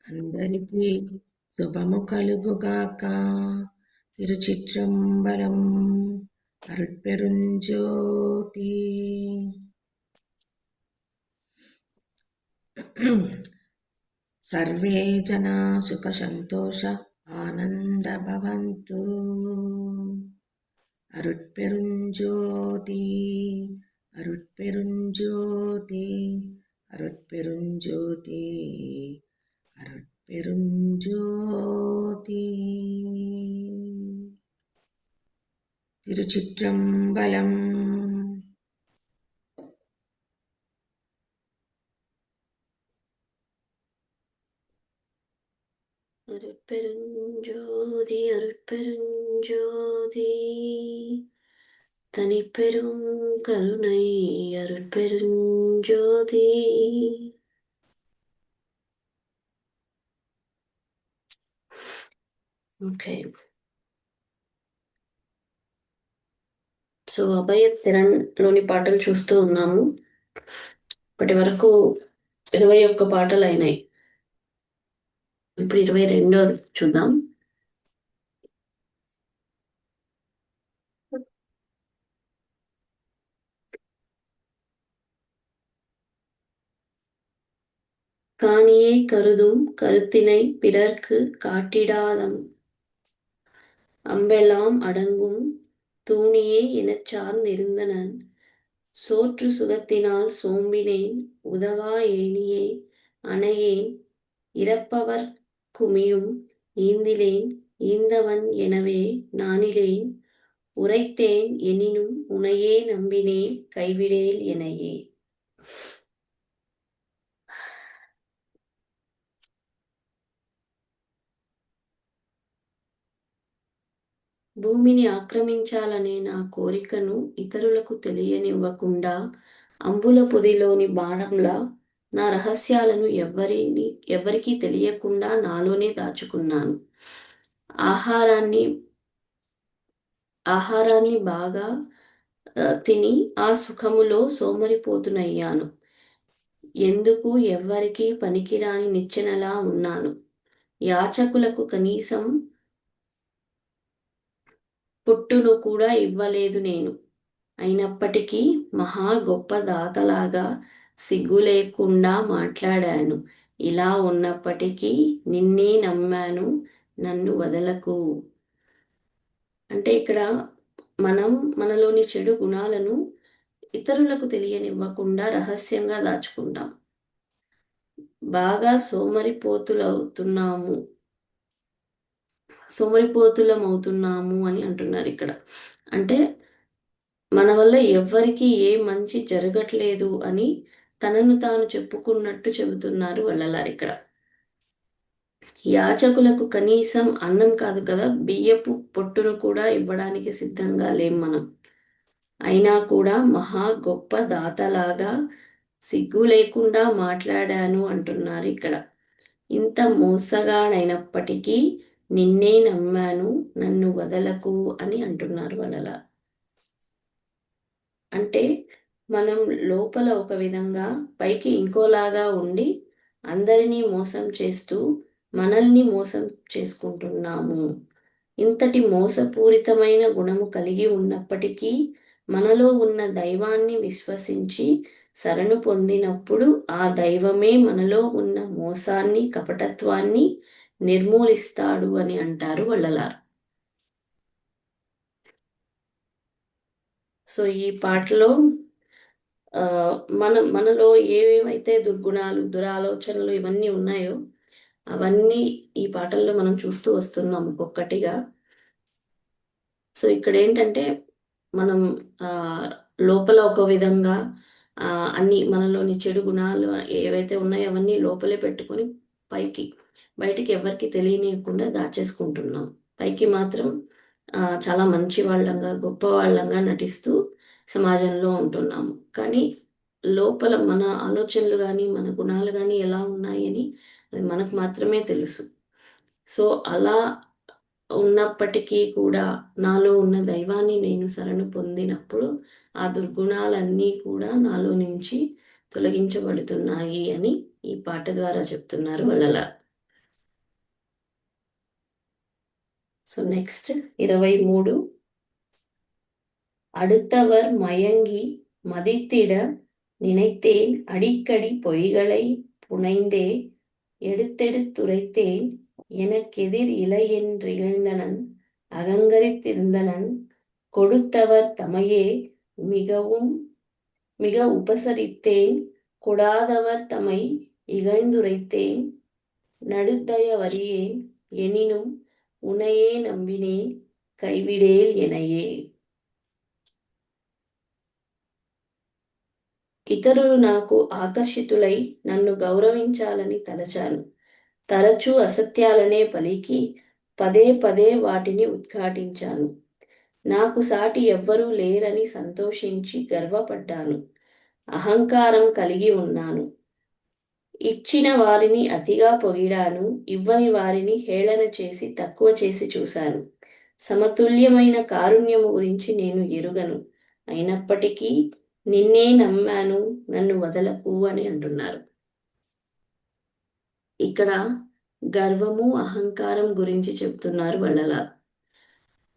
అందరికీ శుభము కలుగుగాక. తిరుచిట్రంబలం. అరుட்పెరుంజోతి. సర్వే జనా సుఖ సంతోష ఆనంద భవంతు. అరుట్పెరుంజోతి, అరుట్పెరుంజోతి, అరుట్పెరుంజోతి, అరుட்பெருஞ்சோதி. திருச்சிற்றம்பலம். அருட்பெருஞ்சோதி அருட்பெருஞ்சோதி தனிப்பெரும் கருணை அருட்பெருஞ்சோதி. ఓకే, సో అభయ లోని పాటలు చూస్తూ ఉన్నాము. ఇప్పటి వరకు 21 పాటలు అయినాయి. ఇప్పుడు 22 చూద్దాం. காணியே கருதும் கருத்தினை பிறர்க்கு காட்டிடாதம் அம்பெல்லாம் அடங்கும் தூணியே எனச் சார்ந்திருந்தனன் சோற்று சுகத்தினால் சோம்பினேன் உதவா ஏனியே அணையேன் இறப்பவர் குமியும் ஈந்திலேன் ஈந்தவன் எனவே நானிலேன் உரைத்தேன் எனினும் உனையே நம்பினேன் கைவிடேல் எனையே. భూమిని ఆక్రమించాలనే నా కోరికను ఇతరులకు తెలియనివ్వకుండా అంబుల పొదిలోని బాణంలా నా రహస్యాలను ఎవరికీ తెలియకుండా నాలోనే దాచుకున్నాను. ఆహారాన్ని బాగా తిని ఆ సుఖములో సోమరిపోతునయ్యాను. ఎందుకు ఎవ్వరికీ పనికిరాని నిచ్చెనలా ఉన్నాను. యాచకులకు కనీసం పుట్టును కూడా ఇవ్వలేదు నేను. అయినప్పటికీ మహా గొప్ప దాతలాగా సిగ్గు లేకుండా మాట్లాడాను. ఇలా ఉన్నప్పటికీ నిన్నే నమ్మాను, నన్ను వదలకు. అంటే ఇక్కడ మనం మనలోని చెడు గుణాలను ఇతరులకు తెలియనివ్వకుండా రహస్యంగా దాచుకుంటాం. బాగా సోమరిపోతులమవుతున్నాము అని అంటున్నారు ఇక్కడ. అంటే మన వల్ల ఎవ్వరికి ఏ మంచి జరగట్లేదు అని తనను తాను చెప్పుకున్నట్టు చెబుతున్నారు వల్లలారు ఇక్కడ. యాచకులకు కనీసం అన్నం కాదు కదా, బియ్యపు పొట్టును కూడా ఇవ్వడానికి సిద్ధంగా లేం మనం. అయినా కూడా మహా గొప్ప దాతలాగా సిగ్గు లేకుండా మాట్లాడాను అంటున్నారు ఇక్కడ. ఇంత మోసగాడైనప్పటికీ నిన్నే నమ్మాను, నన్ను వదలకు అని అంటున్నారు వలలా. అంటే మనం లోపల ఒక విధంగా పైకి ఇంకోలాగా ఉండి అందరినీ మోసం చేస్తూ మనల్ని మోసం చేసుకుంటున్నాము. ఇంతటి మోసపూరితమైన గుణము కలిగి ఉన్నప్పటికీ మనలో ఉన్న దైవాన్ని విశ్వసించి శరణు పొందినప్పుడు ఆ దైవమే మనలో ఉన్న మోసాన్ని, కపటత్వాన్ని నిర్మూలిస్తాడు అని అంటారు వల్లలారు. సో ఈ పాటలో మనలో ఏవేమైతే దుర్గుణాలు, దురాలోచనలు ఇవన్నీ ఉన్నాయో అవన్నీ ఈ పాటల్లో మనం చూస్తూ వస్తున్నాం ఒక్కొక్కటిగా. సో ఇక్కడ ఏంటంటే మనం లోపల ఒక విధంగా అన్ని మనలోని చెడు గుణాలు ఏవైతే ఉన్నాయో అవన్నీ లోపలే పెట్టుకొని బయటికి ఎవరికి తెలియనియకుండా దాచేసుకుంటున్నాం. పైకి మాత్రం చాలా మంచి వాళ్ళంగా, గొప్ప వాళ్ళంగా నటిస్తూ సమాజంలో ఉంటున్నాము. కానీ లోపల మన ఆలోచనలు కానీ మన గుణాలు కానీ ఎలా ఉన్నాయి అని అది మనకు మాత్రమే తెలుసు. సో అలా ఉన్నప్పటికీ కూడా నాలో ఉన్న దైవాన్ని నేను శరణు పొందినప్పుడు ఆ దుర్గుణాలన్నీ కూడా నాలో నుంచి తొలగించబడుతున్నాయి అని ఈ పాట ద్వారా చెప్తున్నారు వల్లలారు. So next 23. அடுத்தவர் மயங்கி மதித்திட நினைத்தேன் அடிக்கடி பொய்களை புனைந்தே எடுத்தெடுத்துரைத்தேன் எனக்கெதிர் இலையென்றிகழ்ந்தனன் அகங்கரித்திருந்தனன் கொடுத்தவர் தமையே மிகவும் மிக உபசரித்தேன் கொடாதவர் தமை இகழ்ந்துரைத்தேன் நடுத்தயவறியேன் எனினும் உனையே நம்பினேன் கைவிடேல் எனையே. ఇతరులు నాకు ఆకర్షితులై నన్ను గౌరవించాలని తలచాను. తరచూ అసత్యాలనే పలికి పదే పదే వాటిని ఉద్ఘాటించాను. నాకు సాటి ఎవ్వరూ లేరని సంతోషించి గర్వపడ్డాను. అహంకారం కలిగి ఉన్నాను. ఇచ్చిన వారిని అతిగా పొగిడాను. ఇవ్వని వారిని హేళన చేసి తక్కువ చేసి చూశాను. సమతుల్యమైన కారుణ్యము గురించి నేను ఎరుగను. అయినప్పటికీ నిన్నే నమ్మాను, నన్ను వదలకు అని అంటున్నారు. ఇక్కడ గర్వము అహంకారం గురించి చెప్తున్నారు వల్లలార్.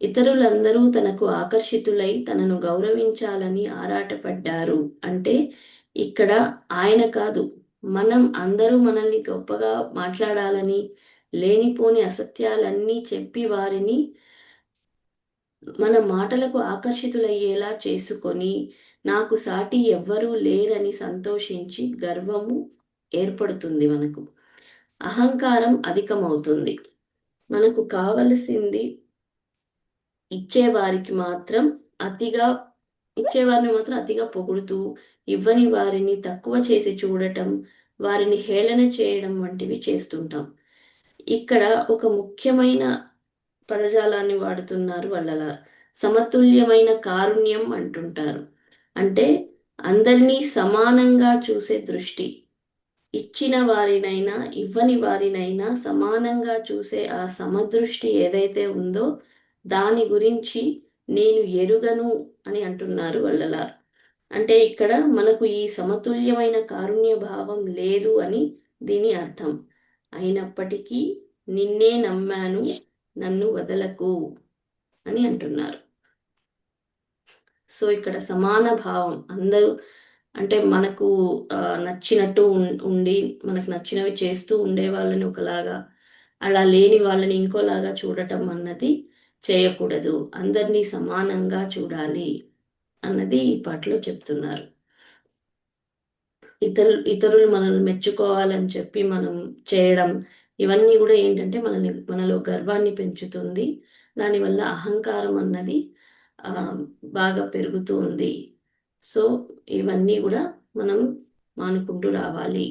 ఇతరులందరూ తనకు ఆకర్షితులై తనను గౌరవించాలని ఆరాటపడ్డారు అంటే ఇక్కడ ఆయన కాదు, మనం అందరూ మనల్ని గొప్పగా మాట్లాడాలని లేనిపోని అసత్యాలన్నీ చెప్పి వారిని మన మాటలకు ఆకర్షితులయ్యేలా చేసుకొని నాకు సాటి ఎవ్వరూ లేరని సంతోషించి గర్వము ఏర్పడుతుంది. మనకు అహంకారం అధికమవుతుంది. మనకు కావలసింది ఇచ్చేవారికి మాత్రం ఇచ్చేవారిని మాత్రం అతిగా పొగుడుతూ ఇవ్వని వారిని తక్కువ చేసి చూడటం, వారిని హేళన చేయడం వంటివి చేస్తుంటాం. ఇక్కడ ఒక ముఖ్యమైన పదజాలాన్ని వాడుతున్నారు వల్లలార్. సమతుల్యమైన కారుణ్యం అంటుంటారు. అంటే అందరినీ సమానంగా చూసే దృష్టి. ఇచ్చిన వారినైనా ఇవ్వని వారినైనా సమానంగా చూసే ఆ సమదృష్టి ఏదైతే ఉందో దాని గురించి నేను ఎరుగను అని అంటున్నారు వల్లలార్. అంటే ఇక్కడ మనకు ఈ సమతుల్యమైన కారుణ్య భావం లేదు అని దీని అర్థం. అయినప్పటికీ నిన్నే నమ్మాను, నన్ను వదలకు అని అంటున్నారు. సో ఇక్కడ సమాన భావం, అందరూ అంటే మనకు నచ్చినట్టు ఉండి మనకు నచ్చినవి చేస్తూ ఉండే వాళ్ళని ఒకలాగా, అలా లేని వాళ్ళని ఇంకోలాగా చూడటం అన్నది చేయకూడదు. అందరినీ సమానంగా చూడాలి అన్నది ఈ పాటలో చెప్తున్నారు. ఇతరులు మనల్ని మెచ్చుకోవాలని చెప్పి మనం చేయడం ఇవన్నీ కూడా ఏంటంటే మనలో గర్వాన్ని పెంచుతుంది. దానివల్ల అహంకారం అన్నది బాగా పెరుగుతూ ఉంది. సో ఇవన్నీ కూడా మనం మానుకుంటూ రావాలి.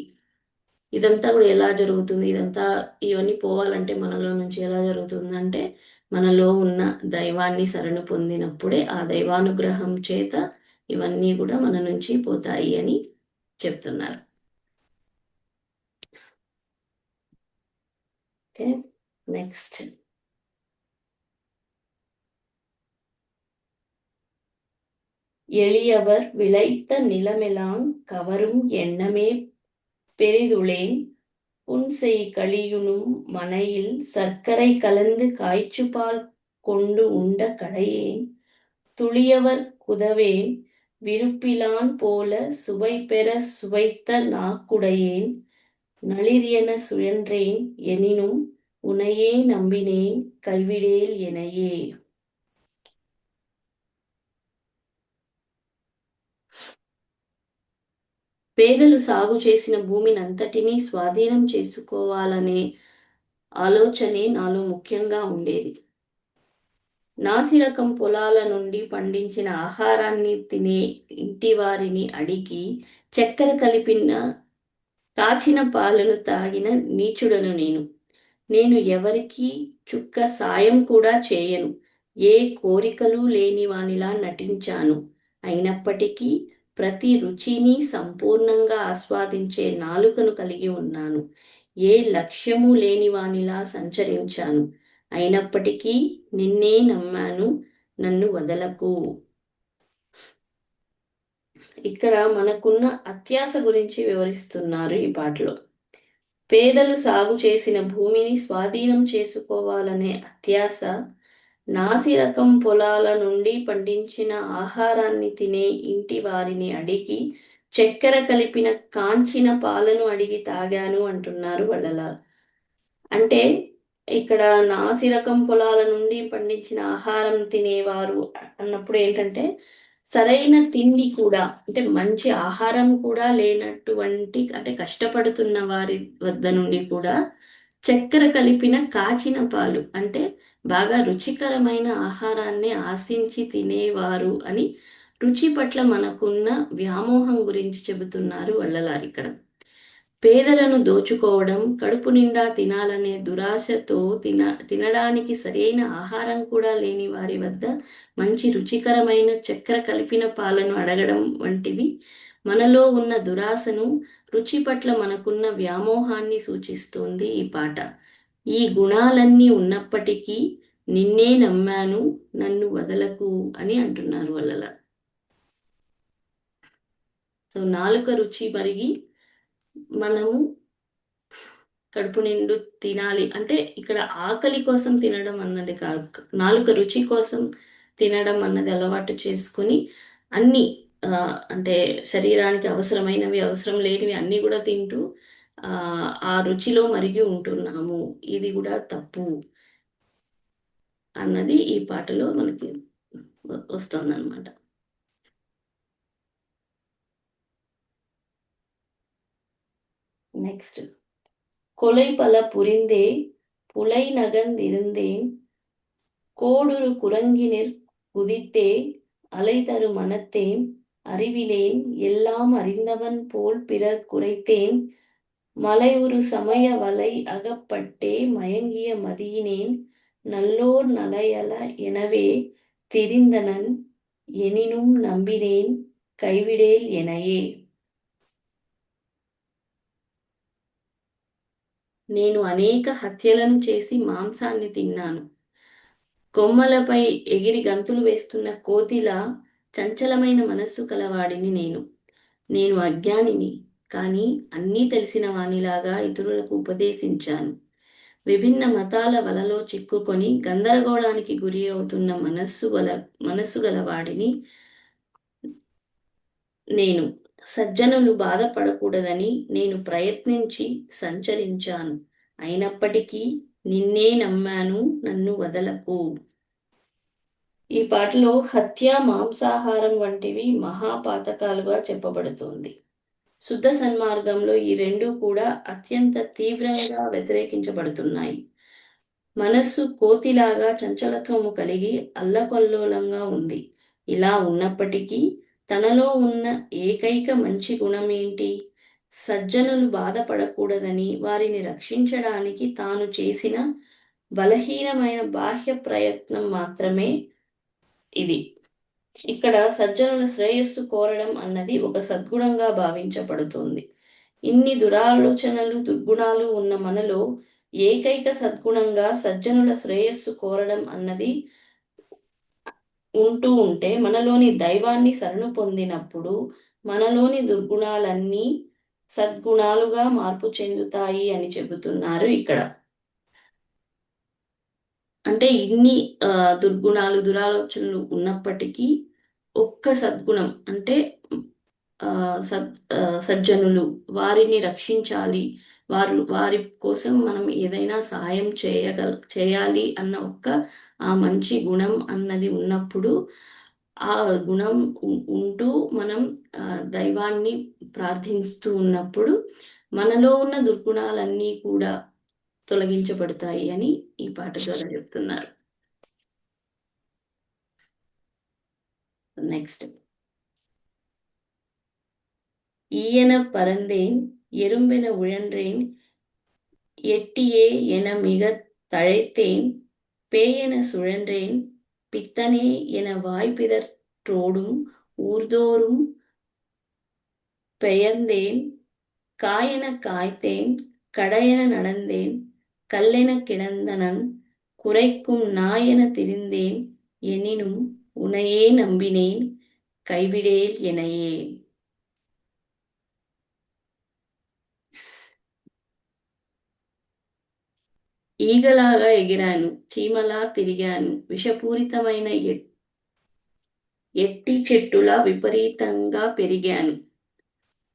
ఇదంతా కూడా ఎలా జరుగుతుంది, ఇవన్నీ పోవాలంటే మనలో నుంచి ఎలా జరుగుతుందంటే మనలో ఉన్న దైవాన్ని శరణు పొందినప్పుడే ఆ దైవానుగ్రహం చేత ఇవన్నీ కూడా మన నుంచి పోతాయి అని చెప్తున్నారు. Okay, next. எளியவர் விளைத்த நிலமெலாம் கவரும் எண்ணமே பெரிதுளேன் புன்செய் களியுணும் மனையில் சர்க்கரை கலந்து காய்ச்சுபால் கொண்டு உண்ட கடையேன் துளியவர் குதவேன் விருப்பிலான் போல சுவை பெற சுவைத்த நாக்குடையேன் நளிரியன சுழன்றேன் எனினும் உனையே நம்பினேன் கைவிடேல் எனையே. పేదలు సాగు చేసిన భూమిని అంతటినీ స్వాధీనం చేసుకోవాలనే ఆలోచనే నాలో ముఖ్యంగా ఉండేది. నాసిరకం పొలాల నుండి పండించిన ఆహారాన్ని తినే ఇంటి వారిని అడిగి చక్కెర కలిపిన కాచిన పాలను తాగిన నీచుడను నేను ఎవరికి చుక్క సాయం కూడా చేయను. ఏ కోరికలు లేని వానిలా నటించాను. అయినప్పటికీ ప్రతి రుచిని సంపూర్ణంగా ఆస్వాదించే నాలుకను కలిగి ఉన్నాను. ఏ లక్ష్యము లేని వానిలా సంచరించాను. అయినప్పటికీ నిన్నే నమ్మాను, నన్ను వదలకు. ఇక్కడ మనకున్న అత్యాశ గురించి వివరిస్తున్నారు ఈ పాటలో. పేదలు సాగు చేసిన భూమిని స్వాధీనం చేసుకోవాలనే అత్యాశ నాసిరకం పొలాల నుండి పండించిన ఆహారాన్ని తినే ఇంటి వారిని అడిగి చక్కెర కలిపిన కాంచిన పాలను అడిగి తాగాను అంటున్నారు వడలాల్. అంటే ఇక్కడ నాసిరకం పొలాల నుండి పండించిన ఆహారం తినేవారు అన్నప్పుడు ఏంటంటే సరైన తిండి కూడా అంటే మంచి ఆహారం కూడా లేనటువంటి అంటే కష్టపడుతున్న వారి వద్ద నుండి కూడా చక్కెర కలిపిన కాచిన పాలు అంటే బాగా రుచికరమైన ఆహారాన్ని ఆశించి తినేవారు అని రుచి పట్ల మనకున్న వ్యామోహం గురించి చెబుతున్నారు వల్లలారు ఇక్కడ. పేదలను దోచుకోవడం, కడుపు నిండా తినాలనే దురాశతో తినడానికి సరైన ఆహారం కూడా లేని వారి వద్ద మంచి రుచికరమైన చక్కెర కలిపిన పాలను అడగడం వంటివి మనలో ఉన్న దురాశను, రుచి పట్ల మనకున్న వ్యామోహాన్ని సూచిస్తోంది ఈ పాట. ఈ గుణాలన్నీ ఉన్నప్పటికీ నిన్నే నమ్మాను నన్ను వదలకు అని అంటున్నారు వల్లల. సో నాలుక రుచి మరిగి మనము కడుపు నిండు తినాలి అంటే ఇక్కడ ఆకలి కోసం తినడం అన్నది కాదు, నాలుక రుచి కోసం తినడం అన్నది అలవాటు చేసుకుని అన్ని అంటే శరీరానికి అవసరమైనవి అవసరం లేనివి అన్నీ కూడా తింటూ ఆ రుచిలో మరిగి ఉంటున్నాము, ఇది కూడా తప్పు అన్నది ఈ పాటలో మనకి వస్తుందన్నమాట. నెక్స్ట్ கொலை பல புரிந்தே புலை நகர்ந்திருந்தேன் கோடுரு குரங்கினிற் குதித்தே அலைதரு மனத்தேன் அறிவிலேன் எல்லாம் அறிந்தவன் போல் பிறர் குறைத்தேன் மலையுறு சமய வலை அகப்பட்டே மயங்கிய மதியினேன் நல்லோர் நலையல எனவே திரிந்தனன் எனினும் நம்பினேன் கைவிடேல் எனையே. నేను అనేక హత్యలను చేసి మాంసాన్ని తిన్నాను. కొమ్మలపై ఎగిరి గంతులు వేస్తున్న కోతిలా చంచలమైన మనస్సు కలవాడిని నేను. నేను అజ్ఞానిని, కానీ అన్నీ తెలిసిన వానిలాగా ఇతరులకు ఉపదేశించాను. విభిన్న మతాల వలలో చిక్కుకొని గందరగోళానికి గురి అవుతున్న మనస్సు గలవాడిని నేను. సజ్జనులు బాధపడకూడదని నేను ప్రయత్నించి సంచరించాను. అయినప్పటికీ నిన్నే నమ్మాను నన్ను వదలకు. ఈ పాటలో హత్య, మాంసాహారం వంటివి మహాపాతకాలుగా చెప్పబడుతోంది. శుద్ధ సన్మార్గంలో ఈ రెండు కూడా అత్యంత తీవ్రంగా వ్యతిరేకించబడుతున్నాయి. మనస్సు కోతిలాగా చంచలత్వము కలిగి అల్లకల్లోలంగా ఉంది. ఇలా ఉన్నప్పటికీ తనలో ఉన్న ఏకైక మంచి గుణం ఏంటి? సజ్జనులు బాధపడకూడదని వారిని రక్షించడానికి తాను చేసిన బలహీనమైన బాహ్య ప్రయత్నం మాత్రమే ఇది. ఇక్కడ సజ్జనుల శ్రేయస్సు కోరడం అన్నది ఒక సద్గుణంగా భావించబడుతోంది. ఇన్ని దురాలోచనలు, దుర్గుణాలు ఉన్న మనలో ఏకైక సద్గుణంగా సజ్జనుల శ్రేయస్సు కోరడం అన్నది ఉంటూ ఉంటే మనలోని దైవాన్ని శరణు పొందినప్పుడు మనలోని దుర్గుణాలన్నీ సద్గుణాలుగా మార్పు చెందుతాయి అని చెబుతున్నారు ఇక్కడ. అంటే ఇన్ని దుర్గుణాలు, దురాలోచనలు ఉన్నప్పటికీ ఒక్క సద్గుణం అంటే సజ్జనులు, వారిని రక్షించాలి, వారి కోసం మనం ఏదైనా సహాయం చేయాలి అన్న ఒక్క ఆ మంచి గుణం అన్నది ఉన్నప్పుడు ఆ గుణం ఉంటూ మనం దైవాన్ని ప్రార్థిస్తూ ఉన్నప్పుడు మనలో ఉన్న దుర్గుణాలన్నీ కూడా తొలగించబడతాయి అని ఈ పాట ద్వారా చెప్తున్నారు. నెక్స్ట్ ఈయన పరందేన్ ఎరుంబెన ఉழன்றேன் எட்டியே என மிக தழைத்தேன் பேயென சுழன்றேன் பித்தனே என வாய்ப்பிதற்றோடும் ஊர்தோறும் பெயர்ந்தேன் காயென காய்த்தேன் கடையென நடந்தேன் கல்லென கிடந்தனன் குறைக்கும் நாயென திரிந்தேன் எனினும் உனையே நம்பினேன் கைவிடேல் எனையே. ఈగలాగా ఎగిరాను, చీమలా తిరిగాను, విషపూరితమైన ఎట్టి చెట్టులా విపరీతంగా పెరిగాను,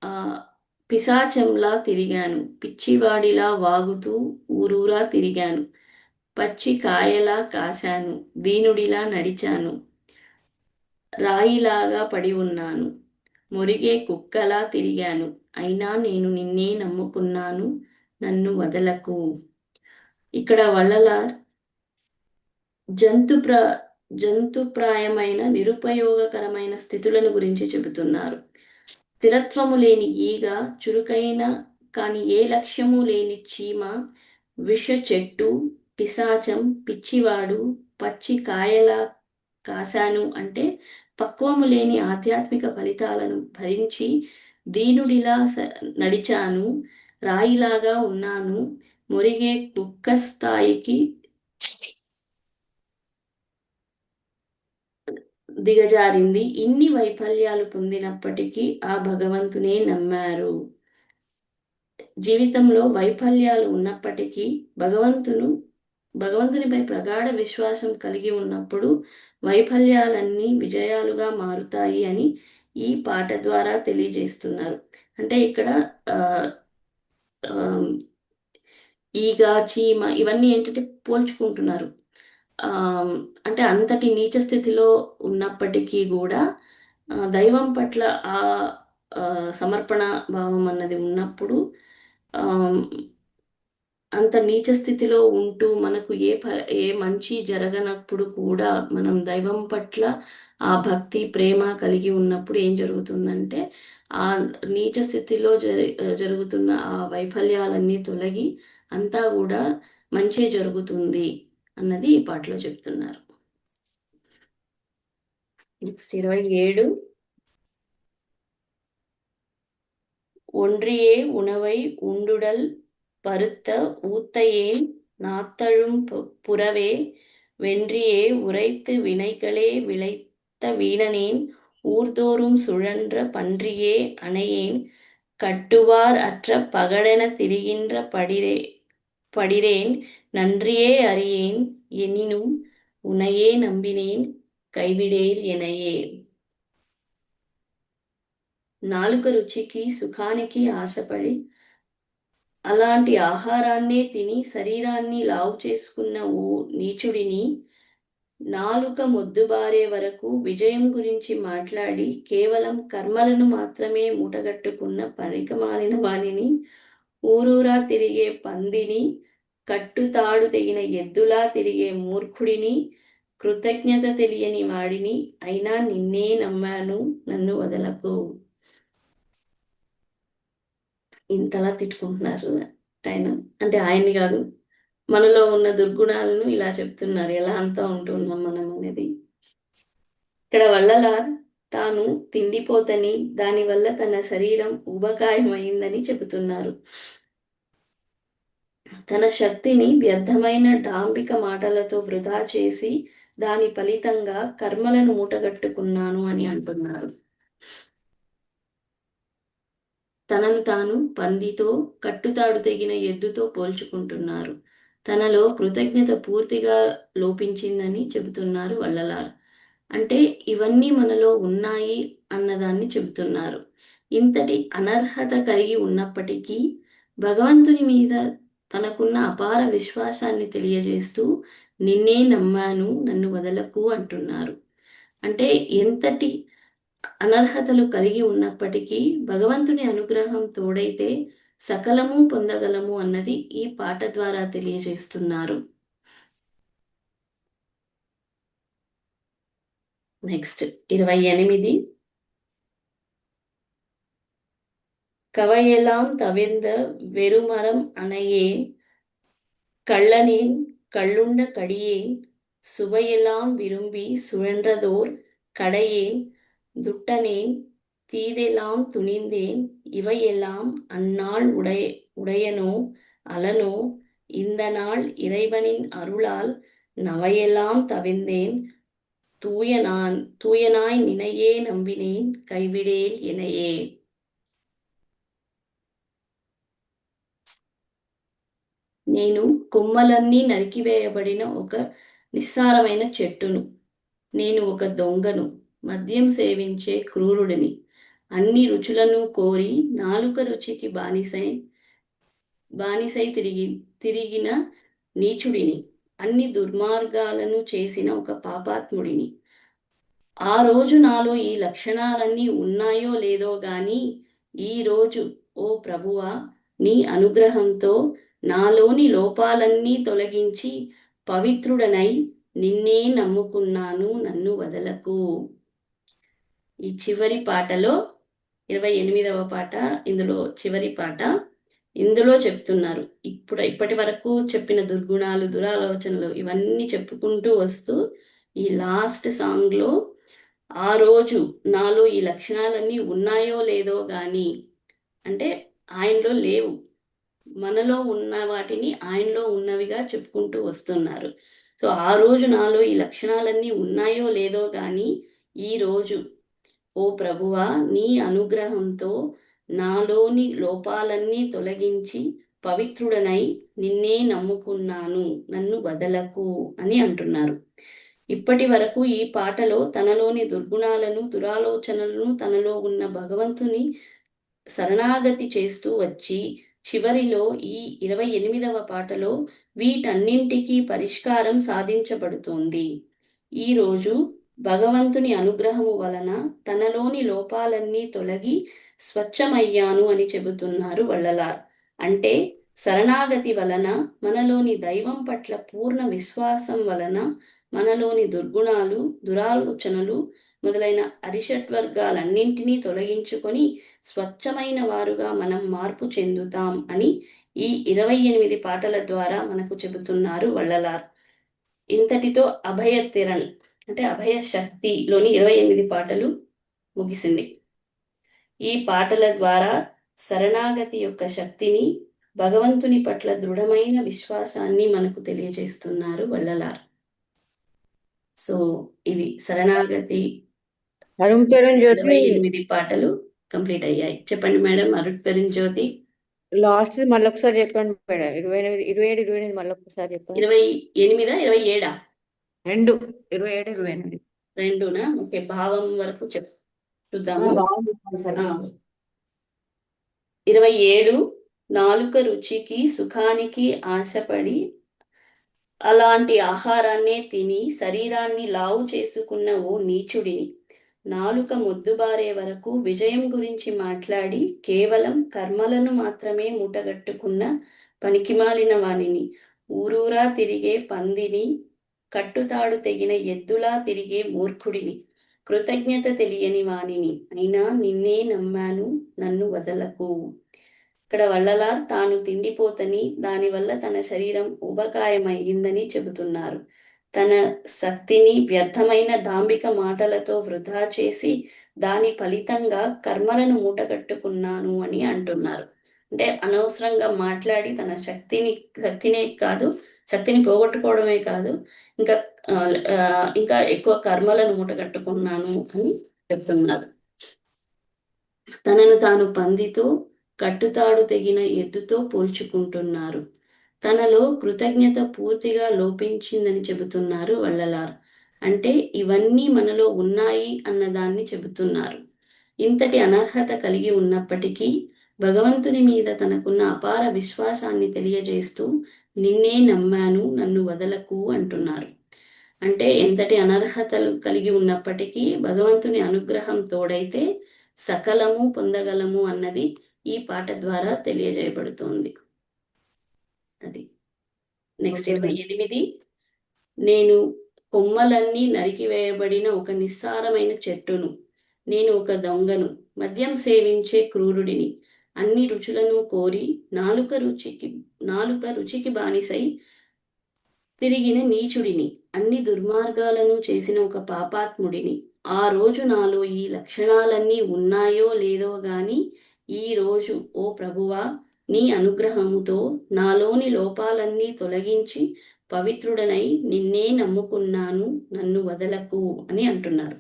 ఆ పిశాచంలా తిరిగాను, పిచ్చివాడిలా వాగుతూ ఊరూరా తిరిగాను, పచ్చి కాయలా కాశాను, దీనుడిలా నడిచాను, రాయిలాగా పడి ఉన్నాను, మురిగే కుక్కలా తిరిగాను, అయినా నేను నిన్నే నమ్ముకున్నాను, నన్ను వదలకు. ఇక్కడ వల్లలార్ జంతు ప్ర జంతుప్రాయమైన నిరుపయోగకరమైన స్థితులను గురించి చెబుతున్నారు. స్థిరత్వము లేని ఈగ, చురుకైన కాని ఏ లక్ష్యము లేని చీమ, విష చెట్టు, పిశాచం, పిచ్చివాడు, పచ్చి కాయలా కాశాను అంటే పక్వము లేని ఆధ్యాత్మిక ఫలితాలను భరించి దీనుడిలా నడిచాను, రాయిలాగా ఉన్నాను, మురిగే కుక్క స్థాయికి దిగజారింది. ఇన్ని వైఫల్యాలు పొందినప్పటికీ ఆ భగవంతునే నమ్మారు. జీవితంలో వైఫల్యాలు ఉన్నప్పటికీ భగవంతునిపై ప్రగాఢ విశ్వాసం కలిగి ఉన్నప్పుడు వైఫల్యాలన్నీ విజయాలుగా మారుతాయి అని ఈ పాట ద్వారా తెలియజేస్తున్నారు. అంటే ఇక్కడ ఆ, ఆ, ఈగ, చీమ ఇవన్నీ ఏంటంటే పోల్చుకుంటున్నారు. ఆ, అంటే అంతటి నీచ స్థితిలో ఉన్నప్పటికీ కూడా దైవం పట్ల ఆ ఆ, సమర్పణ భావం అన్నది ఉన్నప్పుడు ఆ, అంత నీచ స్థితిలో ఉంటూ మనకు ఏ మంచి జరగనప్పుడు కూడా మనం దైవం పట్ల ఆ భక్తి ప్రేమ కలిగి ఉన్నప్పుడు ఏం జరుగుతుందంటే ఆ నీచ స్థితిలో జరుగుతున్న ఆ వైఫల్యాలన్నీ తొలగి అంతా కూడా మంచి జరుగుతుంది అన్నది ఈ పాటలో చెప్తున్నారు. నెక్స్ట్ 27. ஒன்றியே உணவை உண்டுடல் பருத்த ஊத்தையேன் நாத்தழும் புறவே வென்றியே உரைத்து வினைகளே விளைத்த வீணனேன் ஊர்தோறும் சுழன்ற பன்றியே அணையேன் கட்டுவார் அற்ற பகடென திரிகின்ற படிரேன் நன்றியே அறியேன் எனினும் உனையே நம்பினேன் கைவிடேல் எனையே. నాలుక రుచికి సుఖానికి ఆశపడి అలాంటి ఆహారాన్నే తిని శరీరాన్ని లావు చేసుకున్న ఓ నీచుడిని, నాలుక మొద్దుబారే వరకు విజయం గురించి మాట్లాడి కేవలం కర్మలను మాత్రమే మూటగట్టుకున్న పనికిమాలిన వానిని, ఊరూరా తిరిగే పందిని, కట్టుతాడు తెగిన ఎద్దులా తిరిగే మూర్ఖుడిని, కృతజ్ఞత తెలియని వాడిని, అయినా నిన్నే నమ్మాను, నన్ను వదలకు. ఇంతలా తిట్టుకుంటున్నారు ఆయన. అంటే ఆయన్ని కాదు, మనలో ఉన్న దుర్గుణాలను ఇలా చెప్తున్నారు, ఎలా అంతా ఉంటున్నాం మనం అనేది. ఇక్కడ వల్లలార్ తాను తిండిపోతని, దానివల్ల తన శరీరం ఊబకాయమైందని చెబుతున్నారు. తన శక్తిని వ్యర్థమైన డాంబిక మాటలతో వృధా చేసి దాని ఫలితంగా కర్మలను మూటగట్టుకున్నాను అని అంటున్నారు. తనను తాను పందితో, కట్టుతాడు తెగిన ఎద్దుతో పోల్చుకుంటున్నారు. తనలో కృతజ్ఞత పూర్తిగా లోపించిందని చెబుతున్నారు వల్లలార్. అంటే ఇవన్నీ మనలో ఉన్నాయి అన్నదాన్ని చెబుతున్నారు. ఇంతటి అనర్హత కలిగి ఉన్నప్పటికీ భగవంతుని మీద తనకున్న అపార విశ్వాసాన్ని తెలియజేస్తూ నిన్నే నమ్మాను, నన్ను వదలకు అంటున్నారు. అంటే ఎంతటి అనర్హతలు కలిగి ఉన్నప్పటికీ భగవంతుని అనుగ్రహం తోడైతే సకలము పొందగలము అన్నది ఈ పాట ద్వారా తెలియజేస్తున్నారు. నెక్స్ట్ 28. கவையெல்லாம் தவிர்ந்த வெறுமரம் அணையேன் கள்ளனேன் கள்ளுண்ட கடியேன் சுவையெல்லாம் விரும்பி சுழன்றதோர் கடையேன் துட்டனேன் தீதெல்லாம் துணிந்தேன் இவையெல்லாம் அந்நாள் உடையனோ அலனோ இந்த நாள் இறைவனின் அருளால் நவையெல்லாம் தவிர்ந்தேன் தூயனாய் நினையே நம்பினேன் கைவிடேல் எனையே. నేను కొమ్మలన్నీ నరికివేయబడిన ఒక నిస్సారమైన చెట్టును. నేను ఒక దొంగను, మద్యం సేవించే క్రూరుడిని, అన్ని రుచులను కోరి నాలుక రుచికి బానిసై తిరిగిన నీచుడిని, అన్ని దుర్మార్గాలను చేసిన ఒక పాపాత్ముడిని. ఆ రోజు నాలో ఈ లక్షణాలన్నీ ఉన్నాయో లేదో గాని, ఈ రోజు ఓ ప్రభువా నీ అనుగ్రహంతో నాలోని లోపాలన్నీ తొలగించి పవిత్రుడనై నిన్నే నమ్ముకున్నాను, నన్ను వదలకు. ఈ చివరి పాటలో 28వ పాట, ఇందులో చివరి పాట. ఇందులో చెప్తున్నారు ఇప్పటి వరకు చెప్పిన దుర్గుణాలు, దురాలోచనలు ఇవన్నీ చెప్పుకుంటూ వస్తూ ఈ లాస్ట్ సాంగ్లో ఆ రోజు నాలో ఈ లక్షణాలన్నీ ఉన్నాయో లేదో గాని, అంటే ఆయనలో లేవు, మనలో ఉన్న వాటిని ఆయనలో ఉన్నవిగా చెప్పుకుంటూ వస్తున్నారు. సో ఆ రోజు నాలో ఈ లక్షణాలన్నీ ఉన్నాయో లేదో గాని, ఈ రోజు ఓ ప్రభువా నీ అనుగ్రహంతో నాలోని లోపాలన్నీ తొలగించి పవిత్రుడనై నిన్నే నమ్ముకున్నాను, నన్ను వదలకు అని అంటున్నారు. ఇప్పటి వరకు ఈ పాటలో తనలోని దుర్గుణాలను, దురాలోచనలను, తనలో ఉన్న భగవంతుని శరణాగతి చేస్తూ వచ్చి చివరిలో ఈ 28వ పాటలో వీటన్నింటికీ పరిష్కారం సాధించబడుతోంది. ఈరోజు భగవంతుని అనుగ్రహము వలన తనలోని లోపాలన్నీ తొలగి స్వచ్ఛమయ్యాను అని చెబుతున్నారు వள்ளలార్. అంటే శరణాగతి వలన, మనలోని దైవం పట్ల పూర్ణ విశ్వాసం వలన మనలోని దుర్గుణాలు, దురాలోచనలు మొదలైన అరిషట్వర్గాలన్నింటినీ తొలగించుకొని స్వచ్ఛమైన వారుగా మనం మార్పు చెందుతాం అని ఈ 28 పాటల ద్వారా మనకు చెబుతున్నారు వள்ளలార్. ఇంతటితో అభయ తిరణ్ అంటే అభయ శక్తిలోని 28 పాటలు ముగిసింది. ఈ పాటల ద్వారా శరణాగతి యొక్క శక్తిని, భగవంతుని పట్ల దృఢమైన విశ్వాసాన్ని మనకు తెలియజేస్తున్నారు వள்ளలార్. సో ఇది శరణాగతి అరుణ్ పెరుంజ్యోతి 28 పాటలు కంప్లీట్ అయ్యాయి. చెప్పండి మేడం. అరుణ్ పెరుంజ్యోతి లాస్ట్ మళ్ళీ ఒకసారి చెప్పండి మేడం. 27 28 మళ్ళీ ఒకసారి చెప్పండి. 28 27 రెండు 27 28 రెండునా? ఓకే, భావం వరకు చూద్దాము. 27 నాలుక రుచికి సుఖానికి ఆశపడి అలాంటి ఆహారాన్నే తిని శరీరాన్ని లావు చేసుకున్న ఓ నీచుడిని, నాలుక మొద్దుబారే వరకు విజయం గురించి మాట్లాడి కేవలం కర్మలను మాత్రమే మూటగట్టుకున్న పనికిమాలిన వానిని, ఊరూరా తిరిగే పందిని, కట్టుతాడు తెగిన ఎద్దులా తిరిగే మూర్ఖుడిని, కృతజ్ఞత తెలియని వానిని, అయినా నిన్నే నమ్మాను, నన్ను వదలకు. ఇక్కడ వల్లలార్ తాను తిండిపోతని, దానివల్ల తన శరీరం ఉబకాయమయ్యిందని చెబుతున్నారు. తన శక్తిని వ్యర్థమైన దాంభిక మాటలతో వృధా చేసి దాని ఫలితంగా కర్మలను మూటగట్టుకున్నాను అని అంటున్నారు. అంటే అనవసరంగా మాట్లాడి తన శక్తిని పోగొట్టుకోవడమే కాదు, ఇంకా ఎక్కువ కర్మలను మూటగట్టుకున్నాను అని చెప్తున్నారు. తనను తాను పందితో, కట్టుతాడు తెగిన ఎద్దుతో పోల్చుకుంటున్నారు. తనలో కృతజ్ఞత పూర్తిగా లోపించిందని చెబుతున్నారు వల్లలార్. అంటే ఇవన్నీ మనలో ఉన్నాయి అన్నదాన్ని చెబుతున్నారు. ఇంతటి అనర్హత కలిగి ఉన్నప్పటికీ భగవంతుని మీద తనకున్న అపార విశ్వాసాన్ని తెలియజేస్తూ నిన్నే నమ్మాను, నన్ను వదలకు అంటున్నారు. అంటే ఎంతటి అనర్హతలు కలిగి ఉన్నప్పటికీ భగవంతుని అనుగ్రహం తోడైతే సకలము పొందగలము అన్నది ఈ పాట ద్వారా తెలియజేయబడుతోంది. అది నెక్స్ట్ 28 నేను కొమ్మలన్నీ నరికివేయబడిన ఒక నిస్సారమైన చెట్టును, నేను ఒక దొంగను, మద్యం సేవించే క్రూరుడిని, అన్ని రుచులను కోరి నాలుక రుచికి బానిసై తిరిగిన నీచుడిని, అన్ని దుర్మార్గాలను చేసిన ఒక పాపాత్ముడిని. ఆ రోజు నాలో ఈ లక్షణాలన్నీ ఉన్నాయో లేదో గాని, ఈ రోజు ఓ ప్రభువా నీ అనుగ్రహముతో నాలోని లోపాలన్నీ తొలగించి పవిత్రుడనై నిన్నే నమ్ముకున్నాను, నన్ను వదలకు అని అంటున్నారు.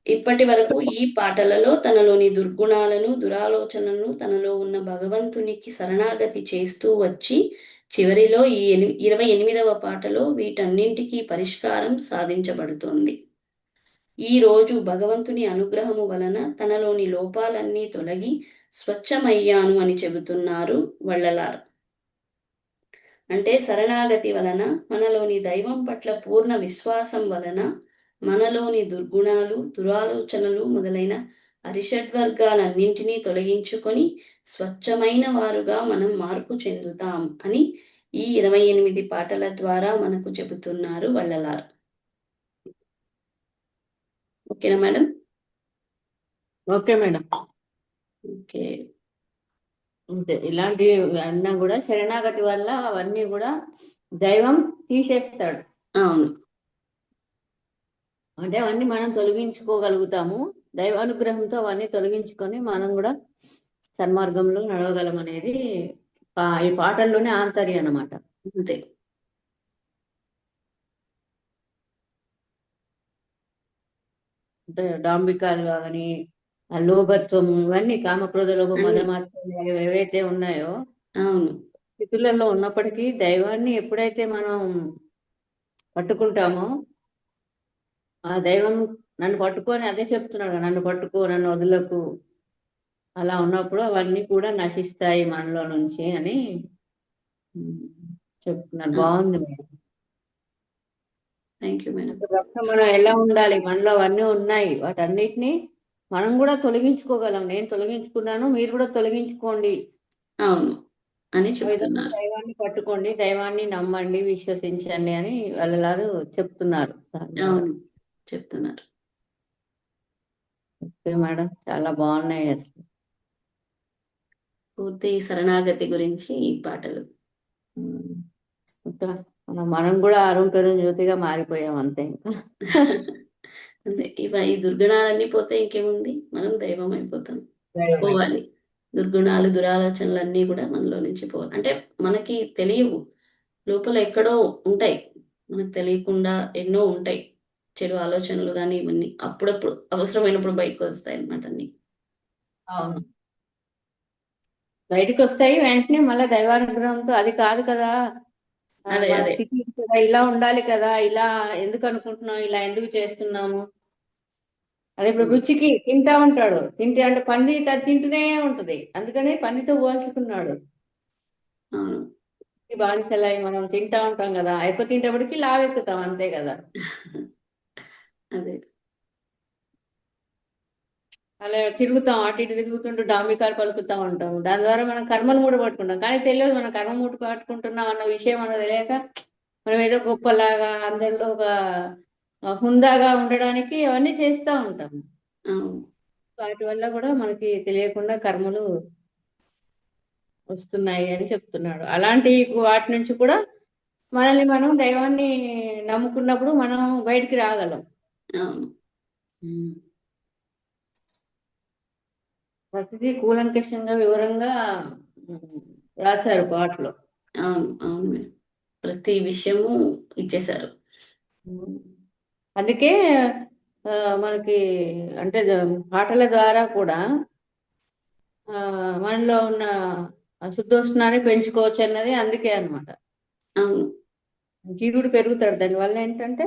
ఇప్పటి వరకు ఈ పాటలలో తనలోని దుర్గుణాలను, దురాలోచనలను, తనలో ఉన్న భగవంతునికి శరణాగతి చేస్తూ వచ్చి, చివరిలో ఈ 28వ పాటలో వీటన్నింటికీ పరిష్కారం సాధించబడుతోంది. ఈ రోజు భగవంతుని అనుగ్రహము వలన తనలోని లోపాలన్నీ తొలగి స్వచ్ఛమయ్యాను అని చెబుతున్నారు వள்ளలార్. అంటే శరణాగతి వలన, మనలోని దైవం పట్ల పూర్ణ విశ్వాసం వలన మనలోని దుర్గుణాలు, దురాలోచనలు మొదలైన అరిషడ్వర్గాలన్నింటినీ తొలగించుకొని స్వచ్ఛమైన వారుగా మనం మార్పు చెందుతాం అని ఈ 28 పాటల ద్వారా మనకు చెబుతున్నారు వள்ளలార్. ఓకేనా మేడం? Okay madam. ఓకే. అంతే, ఇలాంటివి అన్నా కూడా శరణాగతి వల్ల అవన్నీ కూడా దైవం తీసేస్తాడు. అవును. అంటే అవన్నీ మనం తొలగించుకోగలుగుతాము. దైవ అనుగ్రహంతో అవన్నీ తొలగించుకొని మనం కూడా సన్మార్గంలో నడవగలం అనేది ఈ పాటల్లోనే ఆంతర్యం అన్నమాట. అంతే. అంటే డాంబికాలు కానీ, ఆ లోభత్వం, ఇవన్నీ కామక్రోధ లోభ మదమాత్సర్యాలు ఏవైతే ఉన్నాయో అవును. స్థితులలో ఉన్నప్పటికీ దైవాన్ని ఎప్పుడైతే మనం పట్టుకుంటామో, ఆ దైవం నన్ను పట్టుకొని అదే చెప్తున్నాడు కదా, నన్ను పట్టుకో, నన్ను వదలకు, అలా ఉన్నప్పుడు అవన్నీ కూడా నశిస్తాయి మనలో నుంచి అని చెప్తున్నారు. బాగుంది మేడం. Thank you madam. భక్తి మనం ఎలా ఉండాలి, మనలో అవన్నీ ఉన్నాయి, వాటన్నిటిని మనం కూడా తొలగించుకోగలం. నేను తొలగించుకున్నాను, మీరు కూడా తొలగించుకోండి అవును అని ఆ విధంగా చెప్తున్నారు. దైవాన్ని పట్టుకోండి, దైవాన్ని నమ్మండి, విశ్వసించండి అని వాళ్ళలారు చెప్తున్నారు. అవును చెప్తున్నారు. ఓకే మేడం, చాలా బాగున్నాయి అసలు. పూర్తి శరణాగతి గురించి ఈ పాటలు. ఇంకా మనం కూడా అరుణ్ పెరుం జ్యోతిగా మారిపోయాం అంతే. ఇంకా అంతే. ఈ దుర్గుణాలన్నీ పోతే ఇంకేముంది, మనం దైవం అయిపోతాం. పోవాలి. దుర్గుణాలు, దురాలోచనలు అన్నీ కూడా మనలో నుంచి పోవాలి. అంటే మనకి తెలియవు, లోపల ఎక్కడో ఉంటాయి, మనకు తెలియకుండా ఎన్నో ఉంటాయి చెడు ఆలోచనలు కానీ ఇవన్నీ. అప్పుడప్పుడు అవసరమైనప్పుడు బయటకు వస్తాయి అన్నమాట అన్ని. అవును, బయటకు వస్తాయి వెంటనే. మళ్ళీ దైవానుగ్రహంతో అది కాదు కదా, అదే మన అదే స్థితి కదా, ఇలా ఉండాలి కదా, ఇలా ఎందుకు అనుకుంటున్నాం, ఇలా ఎందుకు చేస్తున్నాము. అదే ఇప్పుడు రుచికి తింటా ఉంటాడు, తింటే అంటే పంది తింటూనే ఉంటది, అందుకని పందితో పోల్చుకున్నాడు. అవును. బానిసలై మనం తింటా ఉంటాం కదా, ఎక్కువ తింటేపటికి లావెక్కుతాం అంతే కదా. అదే అలా తిరుగుతాం, అటు ఇటు తిరుగుతుంటూ డాంబికాలు పలుకుతూ ఉంటాం. దాని ద్వారా మనం కర్మలు మూట పట్టుకుంటాం, కానీ తెలియదు మనం కర్మ మూట పట్టుకుంటున్నాం అన్న విషయం మనకు తెలియక మనం ఏదో గొప్పలాగా అందరిలో ఒక హుందాగా ఉండడానికి అవన్నీ చేస్తూ ఉంటాం. అవును. వాటి వల్ల కూడా మనకి తెలియకుండా కర్మలు వస్తున్నాయి అని చెప్తున్నాడు. అలాంటి వాటి నుంచి కూడా మనల్ని మనం దైవాన్ని నమ్ముకున్నప్పుడు మనం బయటికి రాగలం. అవును. ప్రతిదీ కూలంకషంగా వివరంగా రాశారు పాటలో. అవును. అవును మేడం, ప్రతి విషయము ఇచ్చేశారు. అందుకే మనకి అంటే పాటల ద్వారా కూడా మనలో ఉన్న శుద్ధోష్ణాన్ని పెంచుకోవచ్చు అన్నది అందుకే అన్నమాట. అవును. జీవుడు పెరుగుతాడు, దానివల్ల ఏంటంటే